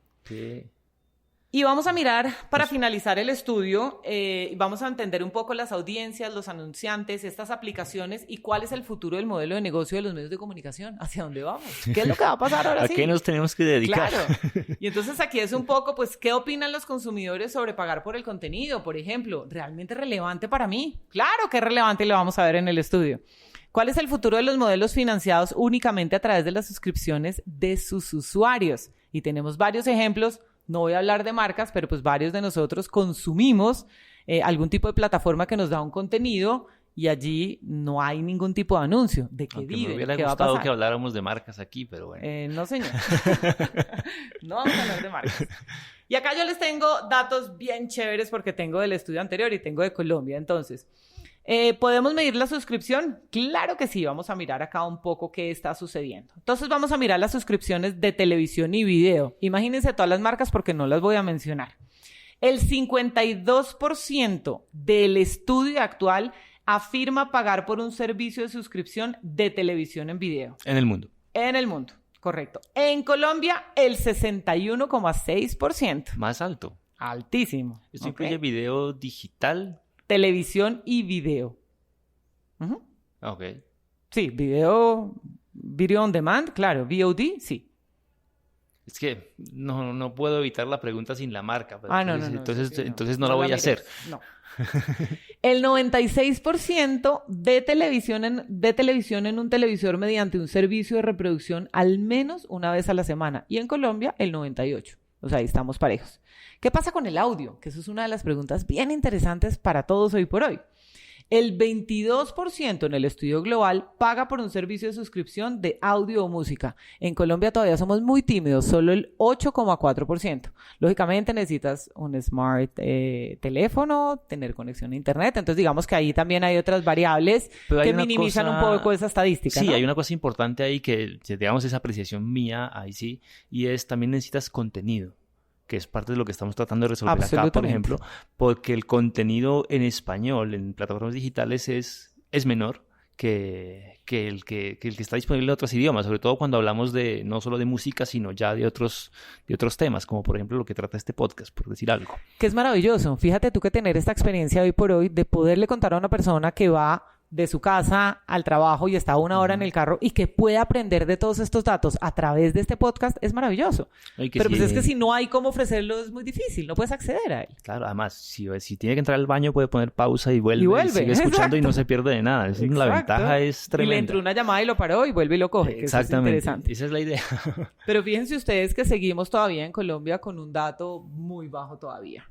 Y vamos a mirar, para finalizar el estudio, vamos a entender un poco las audiencias, los anunciantes, estas aplicaciones y cuál es el futuro del modelo de negocio de los medios de comunicación. ¿Hacia dónde vamos? ¿Qué es lo que va a pasar ahora sí? ¿A qué nos tenemos que dedicar? Claro. Y entonces aquí es un poco, pues, ¿qué opinan los consumidores sobre pagar por el contenido? Por ejemplo, ¿realmente relevante para mí? Claro que es relevante y lo vamos a ver en el estudio. ¿Cuál es el futuro de los modelos financiados únicamente a través de las suscripciones de sus usuarios? Y tenemos varios ejemplos. No voy a hablar de marcas, pero pues varios de nosotros consumimos algún tipo de plataforma que nos da un contenido y allí no hay ningún tipo de anuncio. ¿De qué Aunque viven? me hubiera ¿Qué va a gustado pasar? que habláramos de marcas aquí, pero bueno. No, señor. No vamos a hablar de marcas. Y acá yo les tengo datos bien chéveres porque tengo del estudio anterior y tengo de Colombia. Entonces, ¿podemos medir la suscripción? Claro que sí. Vamos a mirar acá un poco qué está sucediendo. Entonces, vamos a mirar las suscripciones de televisión y video. Imagínense todas las marcas porque no las voy a mencionar. El 52% del estudio actual afirma pagar por un servicio de suscripción de televisión en video. En el mundo. En el mundo, correcto. En Colombia, el 61,6%. Más alto. Altísimo. Esto ¿ok? incluye video digital. Televisión y video. Ujú. Ok. Sí, video on demand, claro. VOD, sí. Es que no puedo evitar la pregunta sin la marca. Pero No. Entonces no la voy a hacer. No. El 96% ve televisión en un televisor mediante un servicio de reproducción al menos una vez a la semana. Y en Colombia, el 98%. O sea, ahí estamos parejos. ¿Qué pasa con el audio? Que eso es una de las preguntas bien interesantes para todos hoy por hoy. El 22% en el estudio global paga por un servicio de suscripción de audio o música. En Colombia todavía somos muy tímidos, solo el 8,4%. Lógicamente necesitas un smart teléfono, tener conexión a internet. Entonces digamos que ahí también hay otras variables que minimizan un poco esa estadística. Sí, ¿no? Hay una cosa importante ahí que, digamos, es apreciación mía, ahí sí, y es también necesitas contenido, que es parte de lo que estamos tratando de resolver acá, por ejemplo, porque el contenido en español en plataformas digitales es menor que el que está disponible en otros idiomas, sobre todo cuando hablamos de no solo de música, sino ya de otros temas, como por ejemplo lo que trata este podcast, por decir algo. Que es maravilloso. Fíjate tú que tener esta experiencia hoy por hoy de poderle contar a una persona que va de su casa al trabajo y está una hora en el carro y que pueda aprender de todos estos datos a través de este podcast es maravilloso. Pero pues es que si no hay cómo ofrecerlo es muy difícil, no puedes acceder a él. Claro, además, si tiene que entrar al baño puede poner pausa y vuelve. Y sigue escuchando. Exacto. Y no se pierde de nada. La ventaja es tremenda. Y le entró una llamada y lo paró y vuelve y lo coge. Exactamente. Eso es interesante. Esa es la idea. Pero fíjense ustedes que seguimos todavía en Colombia con un dato muy bajo todavía.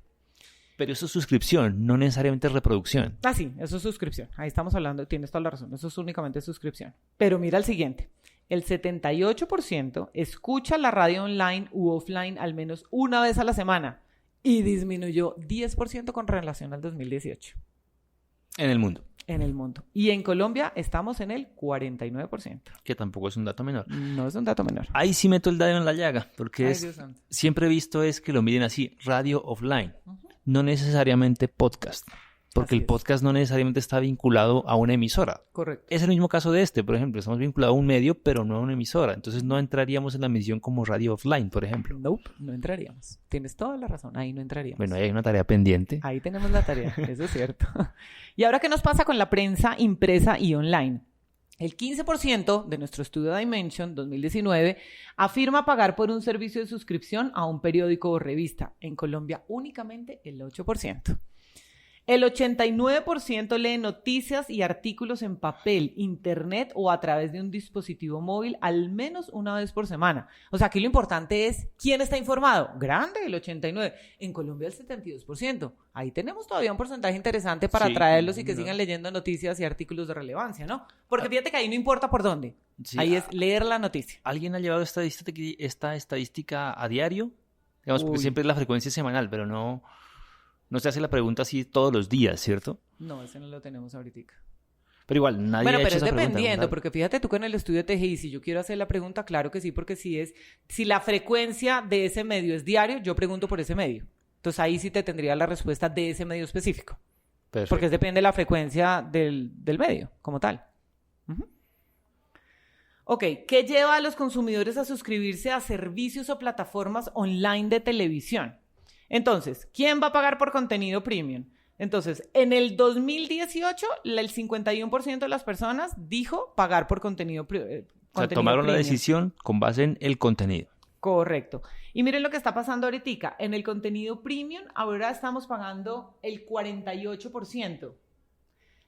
Pero eso es suscripción, no necesariamente es reproducción. Sí, eso es suscripción. Ahí estamos hablando, tienes toda la razón. Eso es únicamente suscripción. Pero mira el siguiente. El 78% escucha la radio online u offline al menos una vez a la semana y disminuyó 10% con relación al 2018. En el mundo. En el mundo. Y en Colombia estamos en el 49%. Que tampoco es un dato menor. No es un dato menor. Ahí sí meto el dedo en la llaga, porque siempre he visto es que lo miden así, radio offline. No necesariamente podcast, porque el podcast no necesariamente está vinculado a una emisora. Correcto. Es el mismo caso de este, por ejemplo. Estamos vinculados a un medio, pero no a una emisora. Entonces no entraríamos en la medición como radio offline, por ejemplo. Nope, no entraríamos. Tienes toda la razón, ahí no entraríamos. Bueno, ahí hay una tarea pendiente. Ahí tenemos la tarea, eso es cierto. ¿Y ahora qué nos pasa con la prensa impresa y online? El 15% de nuestro estudio Dimension 2019 afirma pagar por un servicio de suscripción a un periódico o revista. En Colombia únicamente el 8%. El 89% lee noticias y artículos en papel, internet o a través de un dispositivo móvil al menos una vez por semana. O sea, aquí lo importante es quién está informado. Grande, el 89%. En Colombia el 72%. Ahí tenemos todavía un porcentaje interesante para atraerlos y que sigan leyendo noticias y artículos de relevancia, ¿no? Porque fíjate que ahí no importa por dónde. Sí, ahí es leer la noticia. ¿Alguien ha llevado esta estadística a diario? Digamos, porque siempre es la frecuencia semanal, pero no se hace la pregunta así todos los días, ¿cierto? No, ese no lo tenemos ahorita. Pero igual, nadie ha hecho esa pregunta. Bueno, pero es dependiendo, porque fíjate tú que en el estudio TGI, si yo quiero hacer la pregunta, claro que sí, porque si la frecuencia de ese medio es diario, yo pregunto por ese medio. Entonces ahí sí te tendría la respuesta de ese medio específico. Perfecto. Porque depende de la frecuencia del medio, como tal. Ok, ¿qué lleva a los consumidores a suscribirse a servicios o plataformas online de televisión? Entonces, ¿quién va a pagar por contenido premium? Entonces, en el 2018, el 51% de las personas dijo pagar por contenido premium. O sea, tomaron la decisión con base en el contenido. Correcto. Y miren lo que está pasando ahorita. En el contenido premium, ahora estamos pagando el 48%.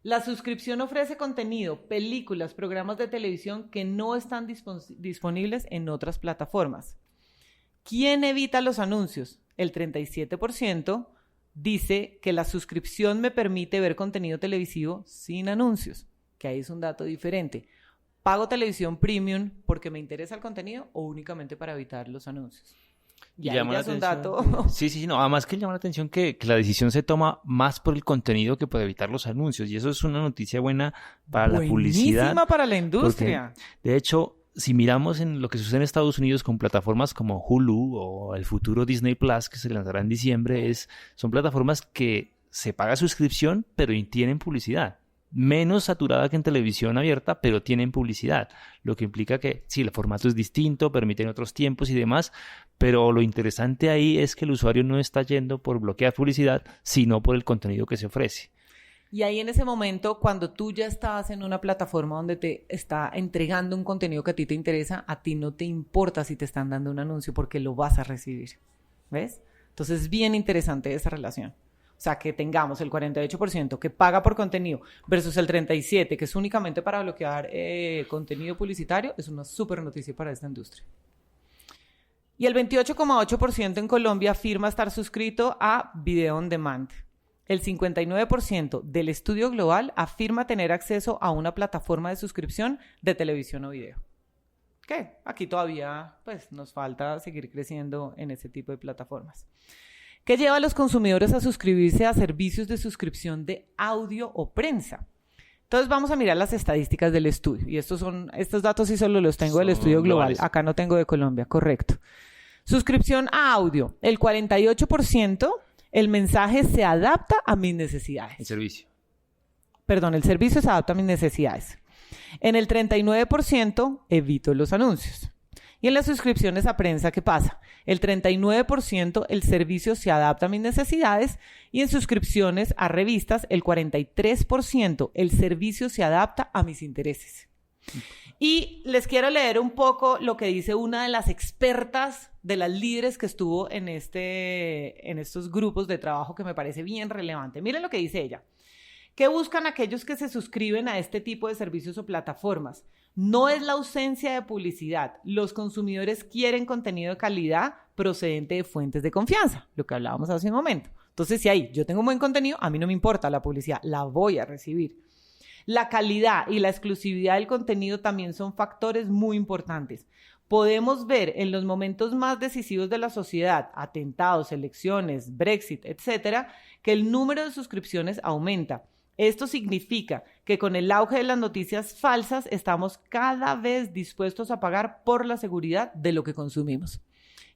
La suscripción ofrece contenido, películas, programas de televisión que no están disponibles en otras plataformas. ¿Quién evita los anuncios? El 37% dice que la suscripción me permite ver contenido televisivo sin anuncios, que ahí es un dato diferente. ¿Pago televisión premium porque me interesa el contenido o únicamente para evitar los anuncios? Y ahí ya es un dato. Sí, no. Además que llama la atención que la decisión se toma más por el contenido que por evitar los anuncios. Y eso es una noticia buena para la publicidad. Buenísima para la industria. Porque, de hecho, si miramos en lo que sucede en Estados Unidos con plataformas como Hulu o el futuro Disney Plus, que se lanzará en diciembre, son plataformas que se paga suscripción, pero tienen publicidad. Menos saturada que en televisión abierta, pero tienen publicidad. Lo que implica que sí, el formato es distinto, permiten otros tiempos y demás, pero lo interesante ahí es que el usuario no está yendo por bloquear publicidad, sino por el contenido que se ofrece. Y ahí en ese momento, cuando tú ya estás en una plataforma donde te está entregando un contenido que a ti te interesa, a ti no te importa si te están dando un anuncio porque lo vas a recibir. ¿Ves? Entonces es bien interesante esa relación. O sea, que tengamos el 48% que paga por contenido versus el 37% que es únicamente para bloquear contenido publicitario, es una súper noticia para esta industria. Y el 28,8% en Colombia afirma estar suscrito a Video On Demand. El 59% del estudio global afirma tener acceso a una plataforma de suscripción de televisión o video. ¿Qué? Aquí todavía pues, nos falta seguir creciendo en ese tipo de plataformas. ¿Qué lleva a los consumidores a suscribirse a servicios de suscripción de audio o prensa? Entonces vamos a mirar las estadísticas del estudio. Y estos datos sí solo los tengo del estudio global. Globales. Acá no tengo de Colombia, correcto. Suscripción a audio. El 48%, el mensaje se adapta a mis necesidades. El servicio se adapta a mis necesidades. En el 39%, evito los anuncios. Y en las suscripciones a prensa, ¿qué pasa? El 39%, el servicio se adapta a mis necesidades. Y en suscripciones a revistas, el 43%, el servicio se adapta a mis intereses. Y les quiero leer un poco lo que dice una de las expertas, de las líderes que estuvo en estos grupos de trabajo, que me parece bien relevante. Miren lo que dice ella. ¿Qué buscan aquellos que se suscriben a este tipo de servicios o plataformas? No es la ausencia de publicidad. Los consumidores quieren contenido de calidad procedente de fuentes de confianza, lo que hablábamos hace un momento. Entonces, si ahí yo tengo un buen contenido, a mí no me importa la publicidad, la voy a recibir. La calidad y la exclusividad del contenido también son factores muy importantes. Podemos ver en los momentos más decisivos de la sociedad, atentados, elecciones, Brexit, etcétera, que el número de suscripciones aumenta. Esto significa que con el auge de las noticias falsas estamos cada vez dispuestos a pagar por la seguridad de lo que consumimos.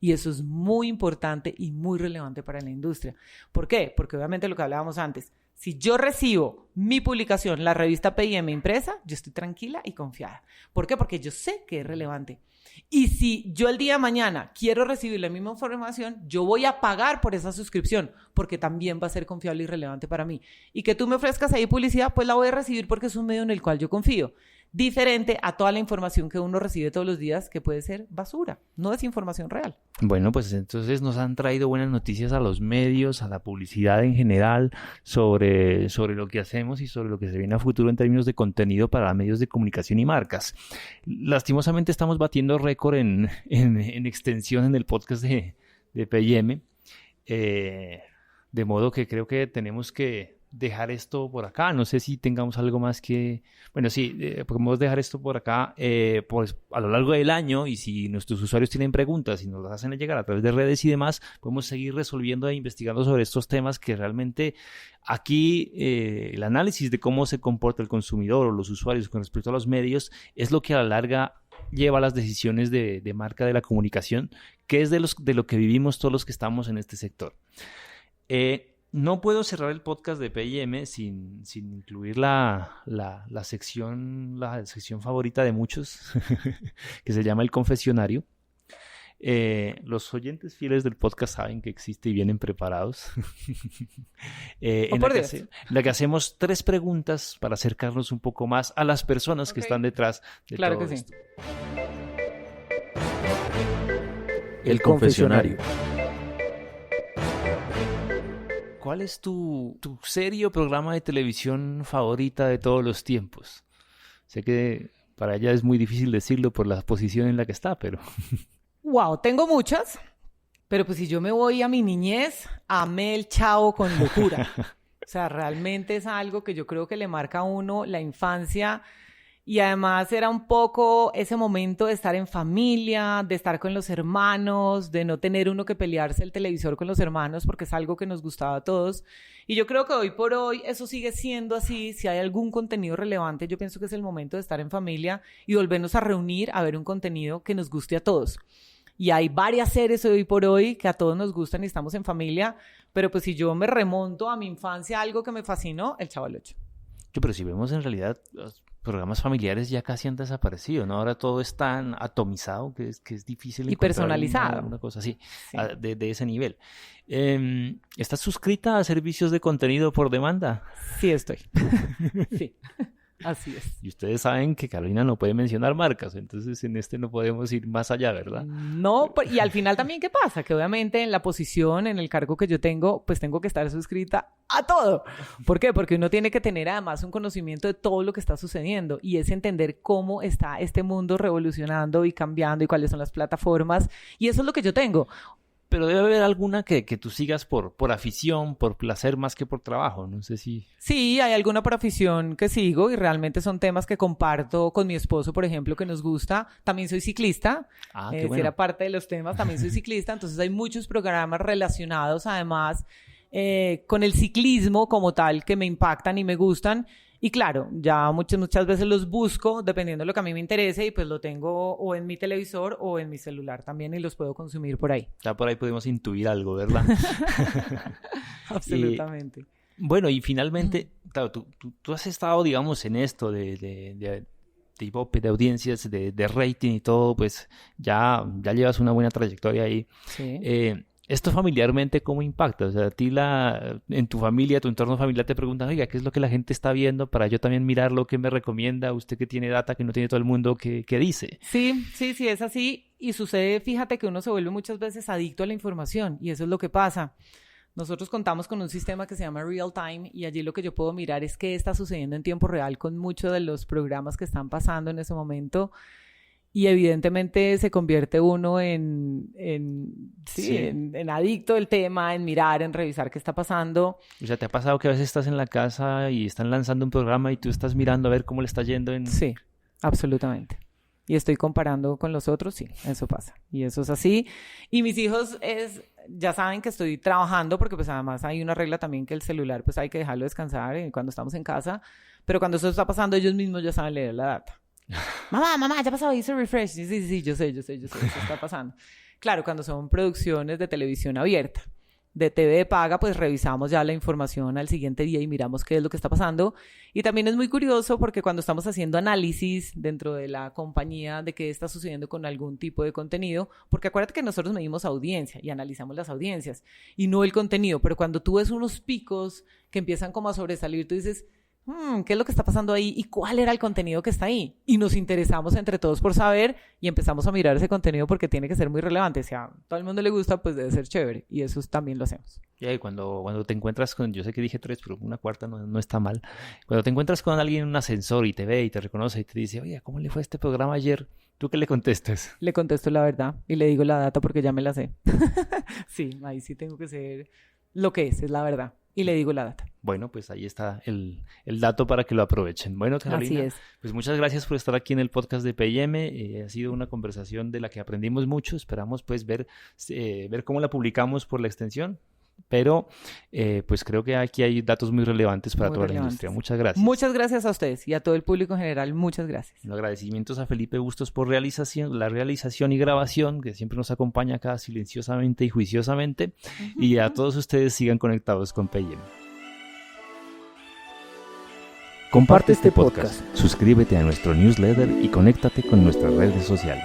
Y eso es muy importante y muy relevante para la industria. ¿Por qué? Porque obviamente lo que hablábamos antes, si yo recibo mi publicación, la revista P&M impresa, yo estoy tranquila y confiada. ¿Por qué? Porque yo sé que es relevante. Y si yo el día de mañana quiero recibir la misma información, yo voy a pagar por esa suscripción, porque también va a ser confiable y relevante para mí. Y que tú me ofrezcas ahí publicidad, pues la voy a recibir porque es un medio en el cual yo confío. Diferente a toda la información que uno recibe todos los días, que puede ser basura, no es información real. Bueno, pues entonces nos han traído buenas noticias a los medios, a la publicidad en general, sobre lo que hacemos y sobre lo que se viene a futuro en términos de contenido para medios de comunicación y marcas. Lastimosamente estamos batiendo récord en extensión en el podcast de P&M, de modo que creo que tenemos que dejar esto por acá. No sé si tengamos algo más que... Bueno, sí, podemos dejar esto por acá pues a lo largo del año, y si nuestros usuarios tienen preguntas y nos las hacen llegar a través de redes y demás, podemos seguir resolviendo e investigando sobre estos temas que realmente aquí el análisis de cómo se comporta el consumidor o los usuarios con respecto a los medios es lo que a la larga lleva a las decisiones de marca de la comunicación, que es de lo que vivimos todos los que estamos en este sector. No puedo cerrar el podcast de P&M sin incluir la sección favorita de muchos, que se llama El Confesionario. Los oyentes fieles del podcast saben que existe y vienen preparados. En la que hacemos 3 preguntas para acercarnos un poco más a las personas que están detrás de todo esto. El Confesionario. ¿Cuál es tu serie o programa de televisión favorita de todos los tiempos? Sé que para ella es muy difícil decirlo por la posición en la que está, pero... Wow, tengo muchas, pero pues si yo me voy a mi niñez, amé el Chavo con locura. O sea, realmente es algo que yo creo que le marca a uno la infancia. Y además era un poco ese momento de estar en familia, de estar con los hermanos, de no tener uno que pelearse el televisor con los hermanos, porque es algo que nos gustaba a todos. Y yo creo que hoy por hoy eso sigue siendo así. Si hay algún contenido relevante, yo pienso que es el momento de estar en familia y volvernos a reunir a ver un contenido que nos guste a todos. Y hay varias series hoy por hoy que a todos nos gustan y estamos en familia, pero pues si yo me remonto a mi infancia, algo que me fascinó, El Chavo del Ocho. Pero si vemos en realidad, los programas familiares ya casi han desaparecido, ¿no? Ahora todo es tan atomizado que es difícil Y encontrar personalizado. una cosa así, Sí. de ese nivel. ¿Estás suscrita a servicios de contenido por demanda? Sí estoy. Sí, así es. Y ustedes saben que Carolina no puede mencionar marcas, entonces en este no podemos ir más allá, ¿verdad? No, y al final también, ¿qué pasa? Que obviamente en la posición, en el cargo que yo tengo, pues tengo que estar suscrita a todo. ¿Por qué? Porque uno tiene que tener además un conocimiento de todo lo que está sucediendo y es entender cómo está este mundo revolucionando y cambiando y cuáles son las plataformas. Y eso es lo que yo tengo. Pero debe haber alguna que tú sigas por afición, por placer más que por trabajo. No sé si... Sí, hay alguna por afición que sigo y realmente son temas que comparto con mi esposo, por ejemplo, que nos gusta. También soy ciclista. qué Si bueno. era parte de los temas, también soy ciclista. Entonces hay muchos programas relacionados además con el ciclismo como tal que me impactan y me gustan. Y claro, ya muchas veces los busco dependiendo de lo que a mí me interese y pues lo tengo o en mi televisor o en mi celular también y los puedo consumir por ahí. Ya por ahí podemos intuir algo, ¿verdad? Absolutamente. Bueno, y finalmente, claro, tú has estado, digamos, en esto de Ibope, de audiencias, de rating y todo, pues ya llevas una buena trayectoria ahí. Sí. ¿Esto familiarmente cómo impacta? O sea, a ti en tu familia, tu entorno familiar te preguntan, oiga, ¿qué es lo que la gente está viendo? Para yo también mirar lo que me recomienda, usted que tiene data que no tiene todo el mundo, ¿qué dice? Sí, es así. Y sucede, fíjate que uno se vuelve muchas veces adicto a la información y eso es lo que pasa. Nosotros contamos con un sistema que se llama Real Time y allí lo que yo puedo mirar es qué está sucediendo en tiempo real con muchos de los programas que están pasando en ese momento. Y evidentemente se convierte uno en adicto del tema, en mirar, en revisar qué está pasando. O sea, ¿te ha pasado que a veces estás en la casa y están lanzando un programa y tú estás mirando a ver cómo le está yendo en... Sí, absolutamente. Y estoy comparando con los otros, sí, eso pasa. Y eso es así. Y mis hijos ya saben que estoy trabajando porque pues además hay una regla también que el celular pues hay que dejarlo descansar cuando estamos en casa. Pero cuando eso está pasando ellos mismos ya saben leer la data. Mamá, ya pasó, hice refresh. Sí, yo sé, eso está pasando. Claro, cuando son producciones de televisión abierta, de TV de paga, pues revisamos ya la información al siguiente día y miramos qué es lo que está pasando. Y también es muy curioso porque cuando estamos haciendo análisis dentro de la compañía de qué está sucediendo con algún tipo de contenido, porque acuérdate que nosotros medimos audiencia y analizamos las audiencias y no el contenido, pero cuando tú ves unos picos que empiezan como a sobresalir, tú dices... ¿qué es lo que está pasando ahí? ¿Y cuál era el contenido que está ahí? Y nos interesamos entre todos por saber y empezamos a mirar ese contenido porque tiene que ser muy relevante. Si a todo el mundo le gusta, pues debe ser chévere. Y eso también lo hacemos. Y cuando te encuentras con, yo sé que dije 3, pero una cuarta no está mal. Cuando te encuentras con alguien en un ascensor y te ve y te reconoce y te dice, oye, ¿cómo le fue este programa ayer? ¿Tú qué le contestas? Le contesto la verdad y le digo la data porque ya me la sé. Sí, ahí sí tengo que ser lo que es la verdad. Y le digo la data. Bueno, pues ahí está el dato para que lo aprovechen. Bueno, Carolina, Así es. pues muchas gracias por estar aquí en el podcast de P&M. Ha sido una conversación de la que aprendimos mucho. Esperamos pues ver cómo la publicamos por la extensión. Pero pues creo que aquí hay datos muy relevantes para toda la industria. Muchas gracias. Muchas gracias a ustedes y a todo el público en general. Muchas gracias. Los agradecimientos a Felipe Bustos por la realización y grabación, que siempre nos acompaña acá silenciosamente y juiciosamente. Y a todos ustedes sigan conectados con P&M. Comparte este podcast, suscríbete a nuestro newsletter y conéctate con nuestras redes sociales.